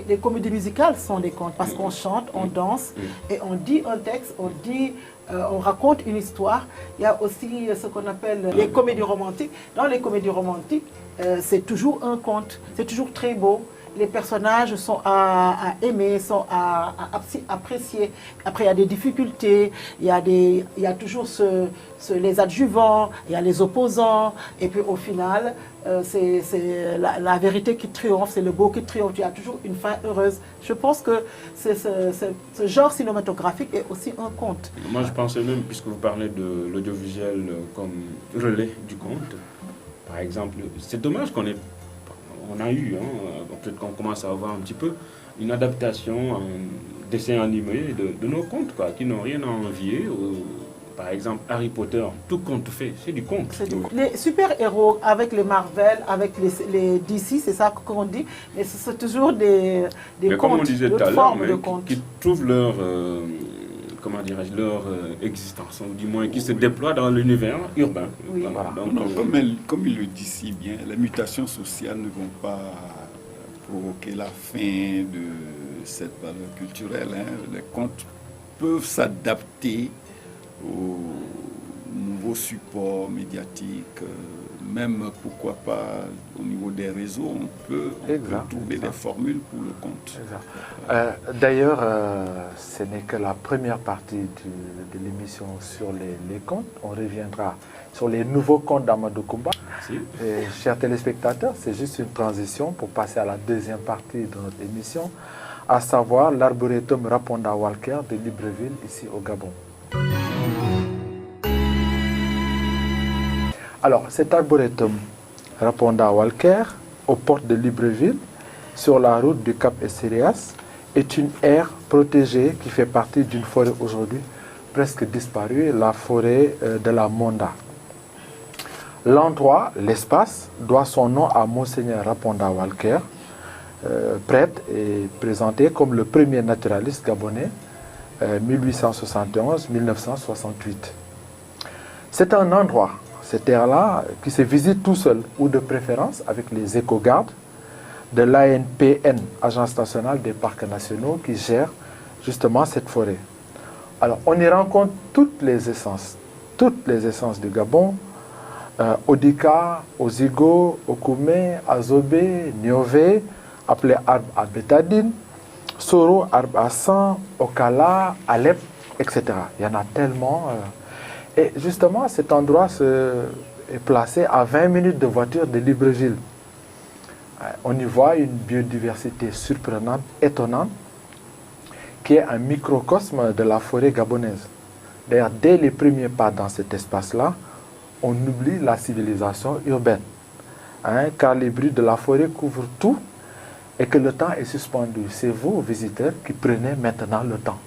les comédies musicales sont des contes parce qu'on chante, on danse et on dit un texte, on raconte une histoire. Il y a aussi ce qu'on appelle les comédies romantiques. Dans les comédies romantiques, c'est toujours un conte, c'est toujours très beau. Les personnages sont à aimer, sont à apprécier. Après, il y a des difficultés, il y a toujours les adjuvants, il y a les opposants. Et puis au final, c'est la vérité qui triomphe, c'est le beau qui triomphe. Il y a toujours une fin heureuse. Je pense que ce genre cinématographique est aussi un conte. Moi, je pensais même, puisque vous parlez de l'audiovisuel comme relais du conte, par exemple, c'est dommage on a eu, peut-être qu'on commence à avoir un petit peu une adaptation, un dessin animé de nos contes, quoi, qui n'ont rien à envier. Par exemple, Harry Potter, tout conte fait, c'est du conte. Les super-héros avec les Marvel, avec les DC, c'est ça qu'on dit, mais c'est toujours des contes, comme on disait tout à l'heure, qui trouvent leur existence, ou du moins qui se déploient dans l'univers urbain. Oui. Voilà. Donc, comme il le dit si bien, les mutations sociales ne vont pas provoquer la fin de cette valeur culturelle. Les contes peuvent s'adapter aux nouveaux supports médiatiques, même pourquoi pas au niveau des réseaux, on peut trouver des formules pour le conte. D'ailleurs, ce n'est que la première partie de l'émission sur les contes. On reviendra sur les nouveaux contes d'Amadou Koumba. Chers téléspectateurs, c'est juste une transition pour passer à la deuxième partie de notre émission, à savoir l'arboretum Raponda Walker de Libreville, ici au Gabon. Alors, cet arboretum Raponda Walker, aux portes de Libreville, sur la route du Cap Esserias, est une aire protégée qui fait partie d'une forêt aujourd'hui presque disparue, la forêt de la Monda. L'endroit, l'espace, doit son nom à Monseigneur Raponda Walker, prêtre et présenté comme le premier naturaliste gabonais, 1871-1968. C'est un endroit, cette aire-là, qui se visite tout seul, ou de préférence avec les éco-gardes de l'ANPN, Agence nationale des parcs nationaux, qui gère justement cette forêt. Alors, on y rencontre toutes les essences du Gabon, Odika, Ozigo, Okume, Azobe, Niové, appelé arbre à bétadine, Soro, arbre à sang, Okala, Alep, etc. Il y en a tellement. Et justement, cet endroit est placé à 20 minutes de voiture de Libreville. On y voit une biodiversité surprenante, étonnante, qui est un microcosme de la forêt gabonaise. D'ailleurs, dès les premiers pas dans cet espace-là, on oublie la civilisation urbaine, car les bruits de la forêt couvrent tout et que le temps est suspendu. C'est vous, visiteurs, qui prenez maintenant le temps.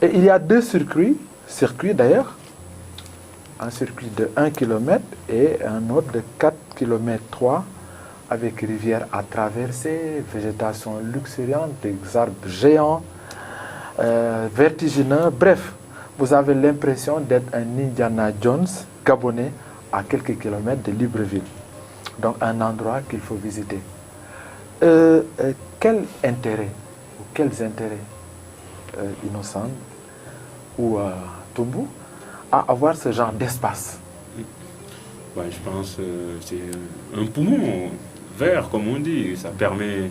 Et il y a 2 circuits d'ailleurs, un circuit de 1 km et un autre de 4 km 3, avec rivière à traverser, végétation luxuriante, des arbres géants, vertigineux. Bref, vous avez l'impression d'être un Indiana Jones gabonais à quelques kilomètres de Libreville. Donc un endroit qu'il faut visiter. Quel intérêt, ou quels intérêts, Innocent ou Toumbo, à avoir ce genre d'espace? Ouais, je pense que c'est un poumon vert, comme on dit. Ça permet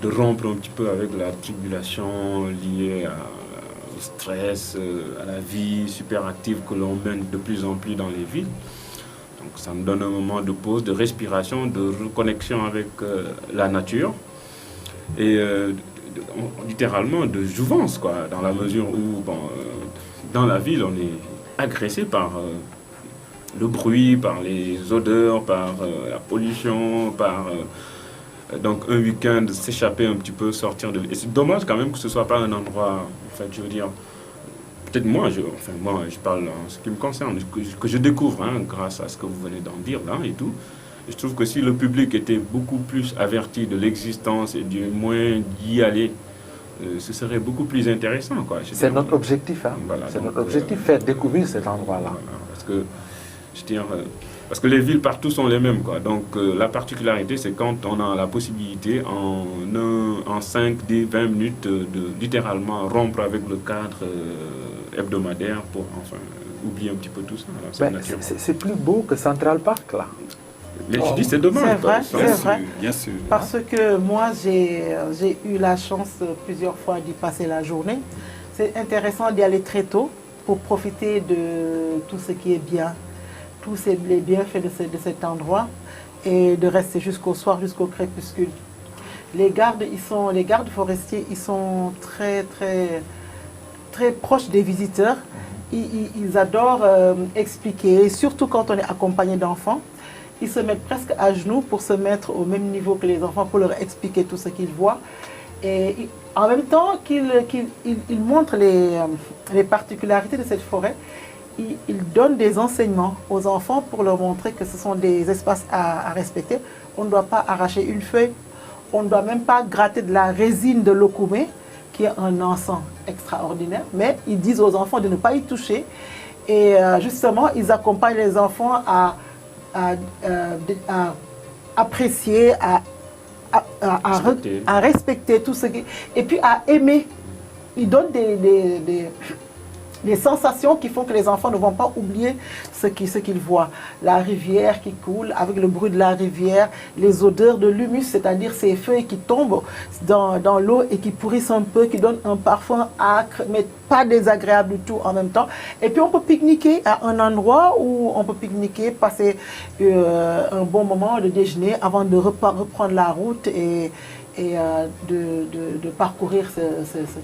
de rompre un petit peu avec la tribulation liée au stress, à la vie super active que l'on mène de plus en plus dans les villes. Donc ça me donne un moment de pause, de respiration, de reconnexion avec la nature et littéralement de jouvence, quoi, dans la mesure où dans la ville on est agressé par le bruit, par les odeurs, par la pollution, par donc un week-end s'échapper un petit peu, sortir de... Et c'est dommage quand même que ce soit pas un endroit, en fait, je veux dire, peut-être moi je parle en ce qui me concerne, que je découvre grâce à ce que vous venez d'en dire là et tout. Et je trouve que si le public était beaucoup plus averti de l'existence et du moyen d'y aller, ce serait beaucoup plus intéressant, quoi. C'est notre objectif, Voilà, c'est notre objectif, faire découvrir cet endroit-là. Voilà, parce que les villes partout sont les mêmes, quoi. Donc la particularité, c'est quand on a la possibilité en 5, 10, 20 minutes de littéralement rompre avec le cadre hebdomadaire pour oublier un petit peu tout ça. C'est plus beau que Central Park, là. Mais je dis c'est dommage. C'est vrai. Bien sûr. Parce que moi, j'ai eu la chance plusieurs fois d'y passer la journée. C'est intéressant d'y aller très tôt pour profiter de tout ce qui est bien, tous les bienfaits de cet endroit et de rester jusqu'au soir, jusqu'au crépuscule. Les gardes forestiers, ils sont très, très, très proches des visiteurs. Ils adorent expliquer, surtout quand on est accompagné d'enfants. Ils se mettent presque à genoux pour se mettre au même niveau que les enfants, pour leur expliquer tout ce qu'ils voient. Et en même temps qu'ils montrent les particularités de cette forêt, ils donnent des enseignements aux enfants pour leur montrer que ce sont des espaces à respecter. On ne doit pas arracher une feuille, on ne doit même pas gratter de la résine de l'okoumé, qui est un encens extraordinaire, mais ils disent aux enfants de ne pas y toucher. Et justement, ils accompagnent les enfants à apprécier, à respecter tout ce qui... Et puis à aimer. Ils donnent des sensations qui font que les enfants ne vont pas oublier ce qu'ils voient. La rivière qui coule, avec le bruit de la rivière, les odeurs de l'humus, c'est-à-dire ces feuilles qui tombent dans l'eau et qui pourrissent un peu, qui donnent un parfum âcre, mais pas désagréable du tout en même temps. Et puis on peut pique-niquer à un endroit où on peut pique-niquer, passer un bon moment de déjeuner avant de reprendre la route et de parcourir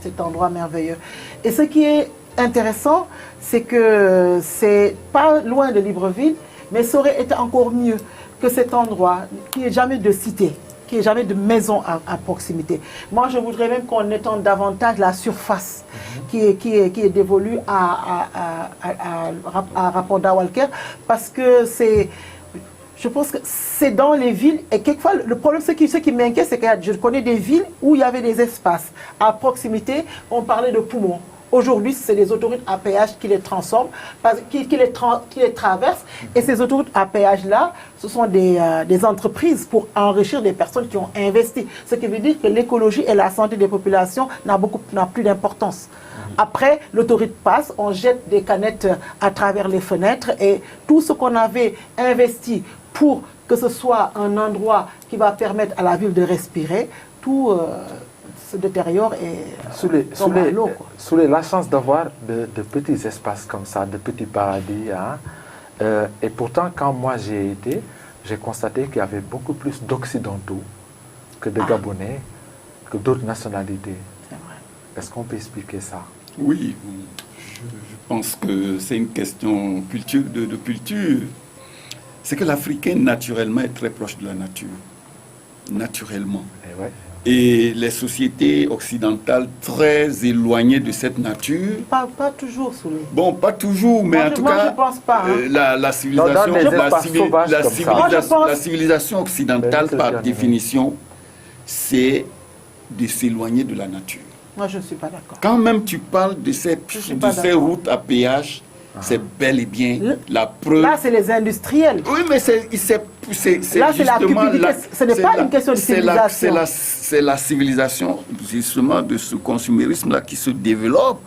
cet endroit merveilleux. Et ce qui est intéressant, c'est que c'est pas loin de Libreville, mais ça aurait été encore mieux que cet endroit, qu'il n'y ait jamais de cité, qu'il n'y ait jamais de maison à proximité. Moi, je voudrais même qu'on étende davantage la surface qui est dévolue à Raponda Walker, parce que je pense que c'est dans les villes, et quelquefois, le problème, ce qui m'inquiète, c'est que je connais des villes où il y avait des espaces à proximité, on parlait de poumons. Aujourd'hui, c'est les autoroutes à péage qui les transforment, qui les traversent. Et ces autoroutes à péage-là, ce sont des entreprises pour enrichir des personnes qui ont investi. Ce qui veut dire que l'écologie et la santé des populations n'a plus d'importance. Après, l'autoroute passe, on jette des canettes à travers les fenêtres et tout ce qu'on avait investi pour que ce soit un endroit qui va permettre à la ville de respirer, tout... se détériore et sous la chance d'avoir de petits espaces comme ça, de petits paradis. Et pourtant, quand moi j'ai été, j'ai constaté qu'il y avait beaucoup plus d'Occidentaux que de Gabonais, que d'autres nationalités. C'est vrai. Est-ce qu'on peut expliquer ça? Oui, je pense que c'est une question de culture. C'est que l'Africain, naturellement, est très proche de la nature. Naturellement. Et ouais. Et les sociétés occidentales très éloignées de cette nature. Pas toujours, Soulé. Bon, pas toujours, mais Moi, en je tout cas, pense pas, hein. la civilisation, Dans les espaces sauvages comme ça. la civilisation occidentale, Mais par définition, c'est de s'éloigner de la nature. Moi, je ne suis pas d'accord. Quand même tu parles de ces routes à péage, c'est bel et bien la preuve. Là, c'est les industriels. Oui, mais c'est là, c'est la cupidité. Ce n'est pas une question de civilisation. C'est la civilisation, justement, de ce consumérisme-là qui se développe.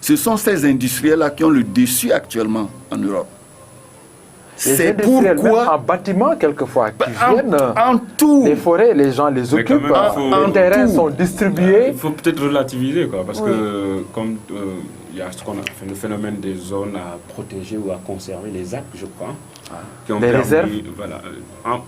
Ce sont ces industriels-là qui ont le dessus actuellement en Europe. C'est pourquoi en bâtiment quelquefois qui viennent en tout les forêts, les gens les occupent, les terrains sont distribués. Il faut peut-être relativiser quoi, parce que comme il y a ce qu'on a fait le phénomène des zones à protéger ou à conserver, les ZAC, je crois, qui ont les permis, réserves. voilà.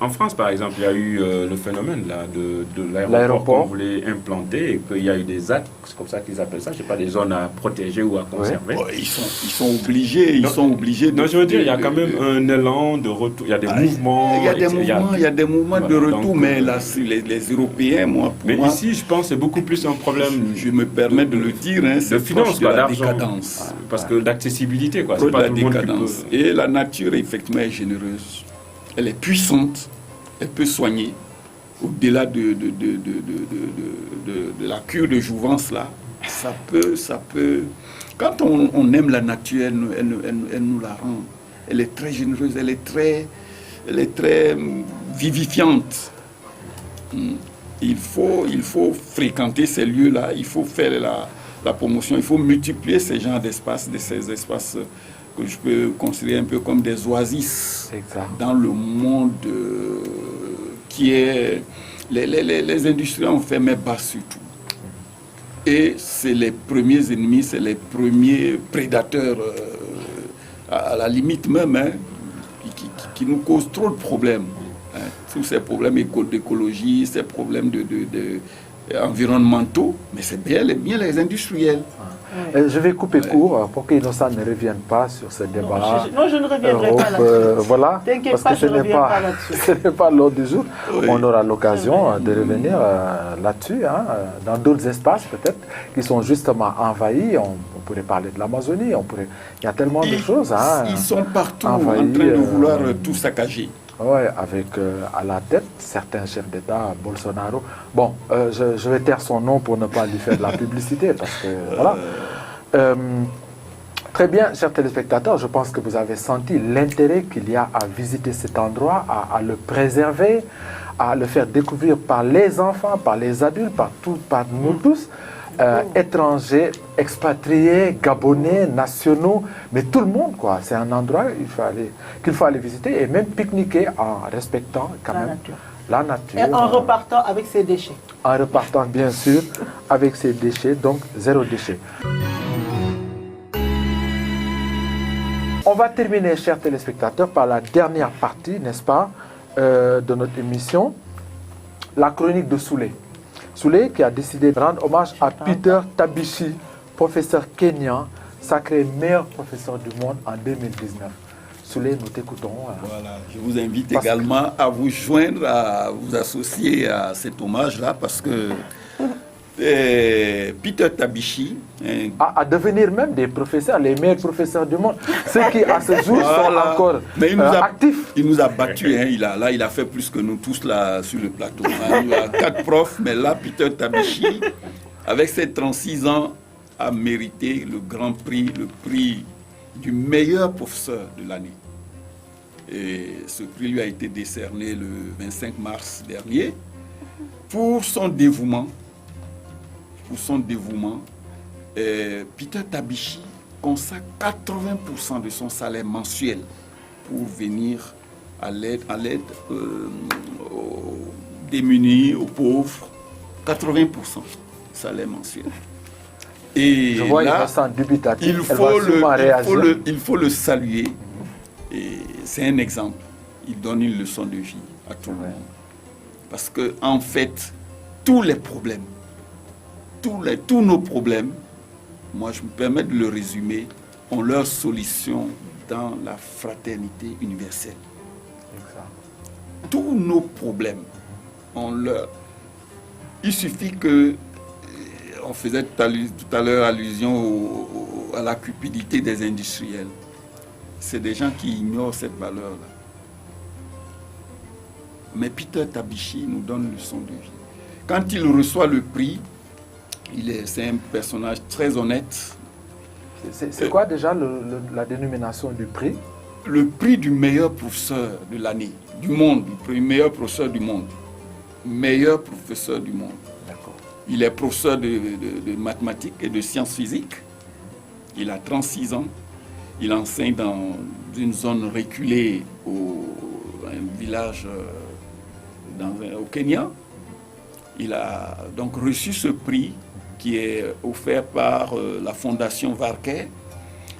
En France par exemple, il y a eu le phénomène là de l'aéroport qu'on voulait implanter et qu'il y a eu des ZAC, c'est comme ça qu'ils appellent ça, je sais pas, des zones à protéger ou à conserver. Ouais, ils sont obligés, Non, je veux dire, il y a quand même un élan de retour, il y a des mouvements. Il y a des mouvements de retour, donc, mais là, les Européens, moi, mais ici, je pense que c'est beaucoup plus un problème. Je me permets de le dire, hein, c'est finance, de la d'argent. décadence. Parce que d'accessibilité, quoi. C'est pas la tout le monde qui décadence. peut... Et la nature, effectivement, est généreuse. Elle est puissante. Elle peut soigner. Au-delà de la cure de jouvence, là, ça peut... Quand on aime la nature, elle nous la rend. Elle est très généreuse, elle est très vivifiante. Il faut fréquenter ces lieux-là, il faut faire la promotion, il faut multiplier ces genres d'espaces, ces espaces que je peux considérer un peu comme des oasis dans le monde qui est... Les industriels ont fait mes bas sur tout. Et c'est les premiers ennemis, c'est les premiers prédateurs, à la limite même, hein, qui nous causent trop de problèmes. Hein. Tous ces problèmes d'écologie, ces problèmes environnementaux, mais c'est bien les industriels. Je vais couper court pour qu'Innocent ne revienne pas sur ce débat. Non, je ne reviendrai pas là-dessus. Voilà, t'inquiète parce que je ne reviens pas là-dessus. Ce n'est pas l'ordre du jour. Oui. On aura l'occasion de revenir là-dessus, hein, dans d'autres espaces peut-être qui sont justement envahis. On pourrait parler de l'Amazonie, il y a tellement de choses. Hein, ils sont partout envahis, en train de vouloir tout saccager. Oui, avec à la tête certains chefs d'État, Bolsonaro. Bon, je vais taire son nom pour ne pas lui faire de la publicité, parce que voilà. Très bien, chers téléspectateurs, je pense que vous avez senti l'intérêt qu'il y a à visiter cet endroit, à le préserver, à le faire découvrir par les enfants, par les adultes, par nous tous. Étrangers, expatriés, gabonais, nationaux, mais tout le monde, quoi. C'est un endroit qu'il faut aller visiter et même pique-niquer en respectant quand même la nature. Et en repartant avec ses déchets. En repartant, bien sûr, avec ses déchets, donc zéro déchet. On va terminer, chers téléspectateurs, par la dernière partie, n'est-ce pas, de notre émission, la chronique de Soulé. Soulé qui a décidé de rendre hommage à Peter Tabichi, professeur kényan, sacré meilleur professeur du monde en 2019. Soulé, nous t'écoutons. Voilà, je vous invite également à vous joindre, à vous associer à cet hommage-là, parce que Peter Tabichi... à devenir même des professeurs, les meilleurs professeurs du monde. Ceux qui, à ce jour, sont encore actifs. Il nous a battus. Hein. Il a fait plus que nous tous là sur le plateau. Hein. Il a 4 profs, mais là, Peter Tabichi, avec ses 36 ans, a mérité le grand prix, le prix du meilleur professeur de l'année. Et ce prix lui a été décerné le 25 mars dernier pour son dévouement. Peter Tabichi consacre 80% de son salaire mensuel pour venir à l'aide aux démunis, aux pauvres. 80% salaire mensuel. Et je vois, là, il faut le saluer. Et c'est un exemple. il donne une leçon de vie à tout le monde. Parce que en fait, tous les problèmes, tous nos problèmes, moi je me permets de le résumer, ont leur solution dans la fraternité universelle. Exact. Tous nos problèmes ont leur... Il suffit que... On faisait tout à l'heure allusion à la cupidité des industriels. C'est des gens qui ignorent cette valeur-là. Mais Peter Tabichi nous donne une leçon de vie. Quand il reçoit le prix, c'est un personnage très honnête. C'est quoi déjà la dénomination du prix? Le prix du meilleur professeur de l'année, du monde, le meilleur professeur du monde. Meilleur professeur du monde. Il est professeur de mathématiques et de sciences physiques. Il a 36 ans. Il enseigne dans une zone reculée, un village au Kenya. Il a donc reçu ce prix qui est offert par la Fondation Varkey.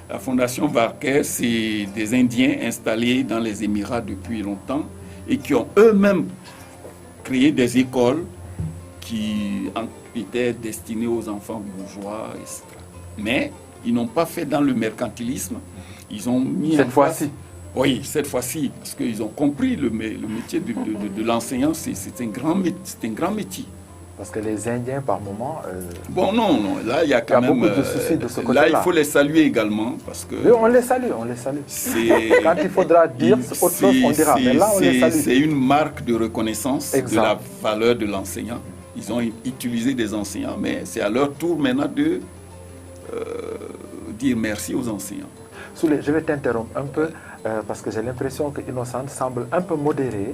La Fondation Varkey, c'est des Indiens installés dans les Émirats depuis longtemps et qui ont eux-mêmes créé des écoles qui étaient destinées aux enfants bourgeois, etc. Mais ils n'ont pas fait dans le mercantilisme. Ils ont mis cette fois-ci. Oui, cette fois-ci, parce qu'ils ont compris le métier de l'enseignant, c'est un grand métier. Parce que les Indiens, par moment... Bon, non, là, il y a quand même... beaucoup de soucis de ce côté-là. Là, il faut les saluer également, parce que... Oui, on les salue. Quand il faudra dire autre chose, on dira, mais là, on les salue. C'est une marque de reconnaissance de la valeur de l'enseignant. Ils ont utilisé des enseignants, mais c'est à leur tour maintenant de dire merci aux enseignants. Souley, je vais t'interrompre un peu, parce que j'ai l'impression que Innocente semble un peu modérée.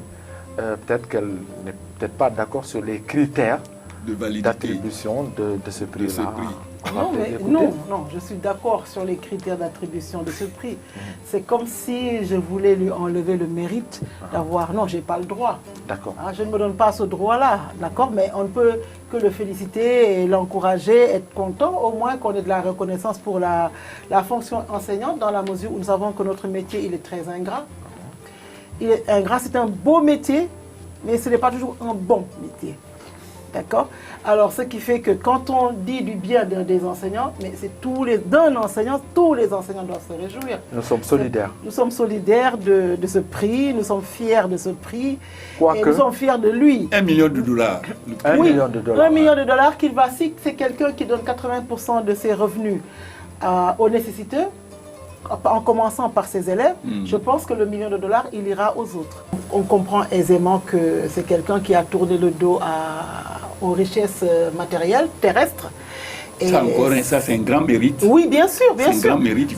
Peut-être qu'elle n'est peut-être pas d'accord sur les critères d'attribution de ce prix-là. Non, je suis d'accord sur les critères d'attribution de ce prix. C'est comme si je voulais lui enlever le mérite d'avoir... Non, je n'ai pas le droit. D'accord. Je ne me donne pas ce droit-là, d'accord, mais on ne peut que le féliciter et l'encourager, être content, au moins qu'on ait de la reconnaissance pour la fonction enseignante, dans la mesure où nous savons que notre métier, il est très ingrat. Il est ingrat, c'est un beau métier, mais ce n'est pas toujours un bon métier. D'accord? Alors, ce qui fait que quand on dit du bien des enseignants, mais c'est d'un enseignant, tous les enseignants doivent se réjouir. Nous sommes solidaires. Nous sommes solidaires de ce prix, nous sommes fiers de ce prix, et nous sommes fiers de lui. $1 million. $1 million. $1 million qu'il va, si c'est quelqu'un qui donne 80% de ses revenus aux nécessiteux, en commençant par ses élèves, je pense que le $1 million, il ira aux autres. On comprend aisément que c'est quelqu'un qui a tourné le dos aux richesses matérielles, terrestres. Ça, c'est un grand mérite. Oui, bien sûr, bien sûr. C'est un grand mérite,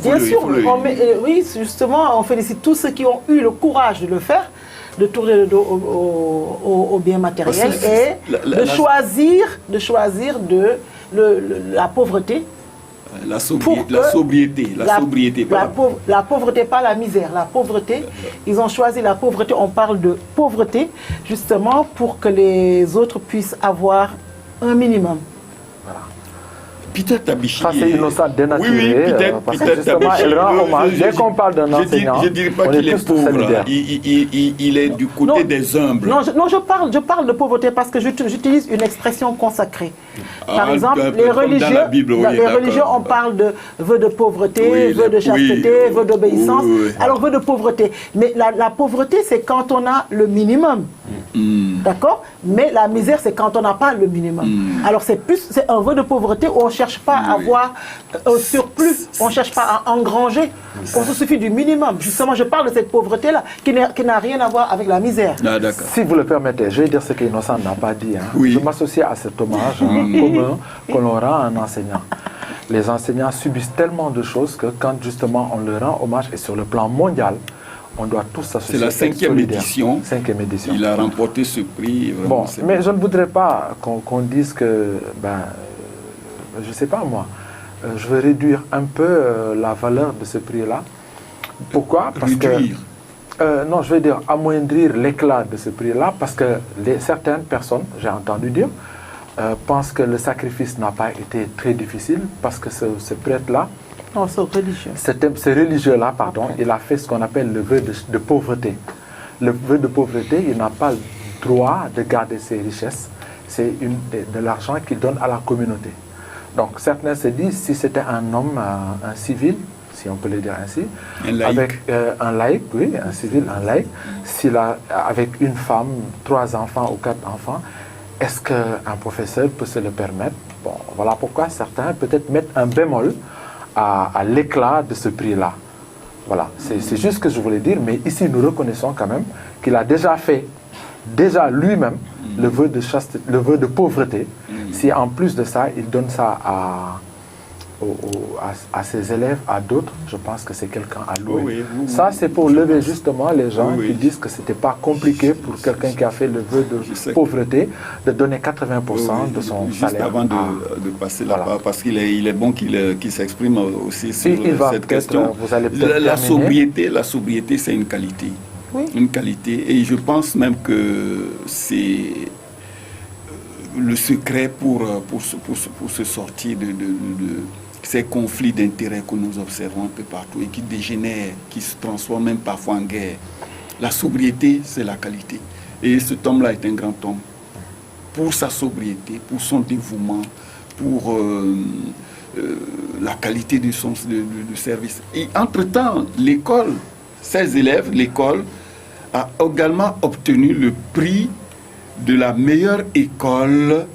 oui, justement, on félicite tous ceux qui ont eu le courage de le faire, de tourner le dos au bien matériel et de choisir la pauvreté. La sobriété. La pauvreté, pas la misère. La pauvreté, ils ont choisi la pauvreté. On parle de pauvreté, justement, pour que les autres puissent avoir un minimum. Voilà. Peter Tabichi. Ça, c'est Innocent dénaturé. Oui, parce que justement, elle rend hommage. Dès qu'on parle d'un enseignant, je ne dirais pas qu'il est pauvre. Il est du côté des humbles. Non, je parle de pauvreté parce que j'utilise une expression consacrée. Par exemple, les religieux, on parle de vœux de pauvreté, vœux de chasteté, vœux d'obéissance. Alors, vœux de pauvreté. Mais la pauvreté, c'est quand on a le minimum. D'accord? Mais la misère, c'est quand on n'a pas le minimum. Alors, c'est un vœu de pauvreté où on ne cherche pas à avoir un surplus, on ne cherche pas à engranger. On se suffit du minimum. Justement, je parle de cette pauvreté-là qui n'a rien à voir avec la misère. Si vous le permettez, je vais dire ce qu'Innocent n'a pas dit. Je m'associe à cet hommage commun qu'on rend à un enseignant. Les enseignants subissent tellement de choses que quand justement on leur rend hommage, et sur le plan mondial, on doit tous s'associer. C'est la cinquième édition. Il a remporté ce prix. Bon, mais je ne voudrais pas qu'on dise que, je ne sais pas moi, je veux réduire un peu la valeur de ce prix-là. Pourquoi? Parce que non, je vais dire amoindrir l'éclat de ce prix-là, parce que certaines personnes, j'ai entendu dire, pensent que le sacrifice n'a pas été très difficile, parce que ce prêtre-là, non, c'est religieux. Ce religieux-là, pardon, il a fait ce qu'on appelle le vœu de pauvreté. le vœu de pauvreté, il n'a pas le droit de garder ses richesses. C'est de l'argent qu'il donne à la communauté. Donc certains se disent, si c'était un homme, un civil, si on peut le dire ainsi, avec un laïc, oui, un civil, un laïc, avec une femme, 3 enfants ou 4 enfants, est-ce qu'un professeur peut se le permettre? Bon, voilà pourquoi certains peut-être mettent un bémol à l'éclat de ce prix-là. Voilà, c'est juste ce que je voulais dire, mais ici nous reconnaissons quand même qu'il a déjà fait, lui-même, le vœu de pauvreté. Si en plus de ça, il donne ça à ses élèves, à d'autres, je pense que c'est quelqu'un à louer. Ça, c'est pour lever justement les gens qui disent que ce n'était pas compliqué pour quelqu'un qui a fait le vœu de pauvreté de donner 80% de son salaire. Juste avant de passer là-bas, parce qu'il est bon qu'il s'exprime aussi sur cette question. Vous allez la sobriété, c'est une qualité. Oui. Une qualité. Et je pense même que c'est le secret pour se sortir de ces conflits d'intérêts que nous observons un peu partout et qui dégénèrent, qui se transforment même parfois en guerre. La sobriété, c'est la qualité. Et cet homme-là est un grand homme. Pour sa sobriété, pour son dévouement, pour la qualité de son service. Et entre-temps, l'école, ses élèves, l'école, a également obtenu le prix de la meilleure école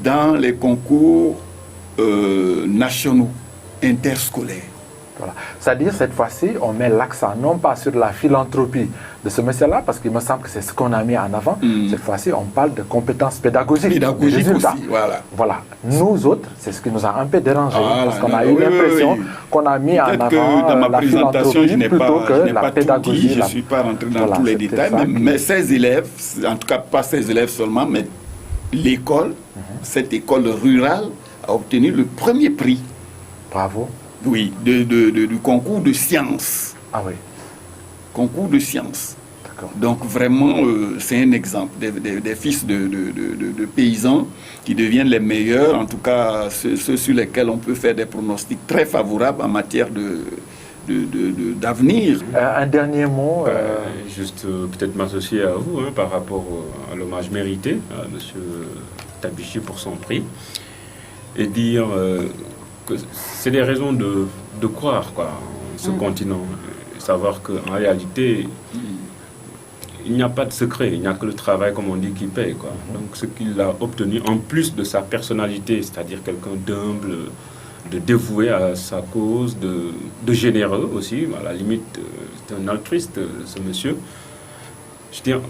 dans les concours nationaux interscolaires. Voilà. C'est-à-dire, cette fois-ci, on met l'accent non pas sur la philanthropie de ce monsieur-là, parce qu'il me semble que c'est ce qu'on a mis en avant. Cette fois-ci, on parle de compétences pédagogiques. Pédagogiques aussi, voilà. Nous autres, c'est ce qui nous a un peu dérangé, parce qu'on a eu l'impression qu'on a mis en avant que dans ma la présentation, je n'ai plutôt que la pédagogie. Je ne suis pas rentré dans tous les détails, mais ces élèves, en tout cas pas ces élèves seulement, mais l'école, cette école rurale, a obtenu le premier prix. Bravo. Oui, du concours de sciences. Ah oui. Concours de sciences. D'accord. Donc vraiment, c'est un exemple des fils de paysans qui deviennent les meilleurs, en tout cas ceux sur lesquels on peut faire des pronostics très favorables en matière d'avenir. Un dernier mot. Juste peut-être m'associer à vous par rapport à l'hommage mérité à M. Tabichi pour son prix et dire que c'est des raisons de croire en ce continent. Savoir qu'en réalité, il n'y a pas de secret, il n'y a que le travail, comme on dit, qui paye. Donc ce qu'il a obtenu, en plus de sa personnalité, c'est-à-dire quelqu'un d'humble, de dévoué à sa cause, de généreux aussi, à la limite, c'est un altruiste, ce monsieur. Je veux dire,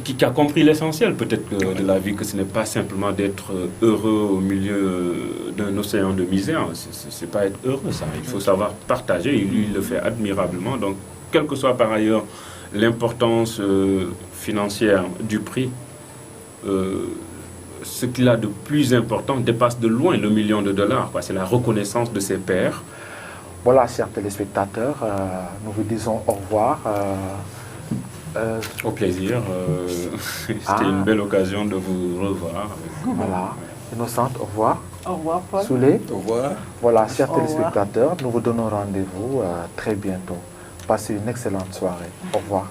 qui a compris l'essentiel peut-être de la vie, que ce n'est pas simplement d'être heureux au milieu d'un océan de misère, c'est pas être heureux ça, il faut savoir partager, et lui il le fait admirablement. Donc quelle que soit par ailleurs l'importance financière du prix, ce qu'il a de plus important dépasse de loin le $1 million, c'est la reconnaissance de ses pairs. Voilà, chers téléspectateurs, nous vous disons au revoir. Au plaisir. C'était une belle occasion de vous revoir. Voilà. Innocente, au revoir. Au revoir, Paul. Soulé. Au revoir. Voilà, chers téléspectateurs, nous vous donnons rendez-vous très bientôt. Passez une excellente soirée. Au revoir.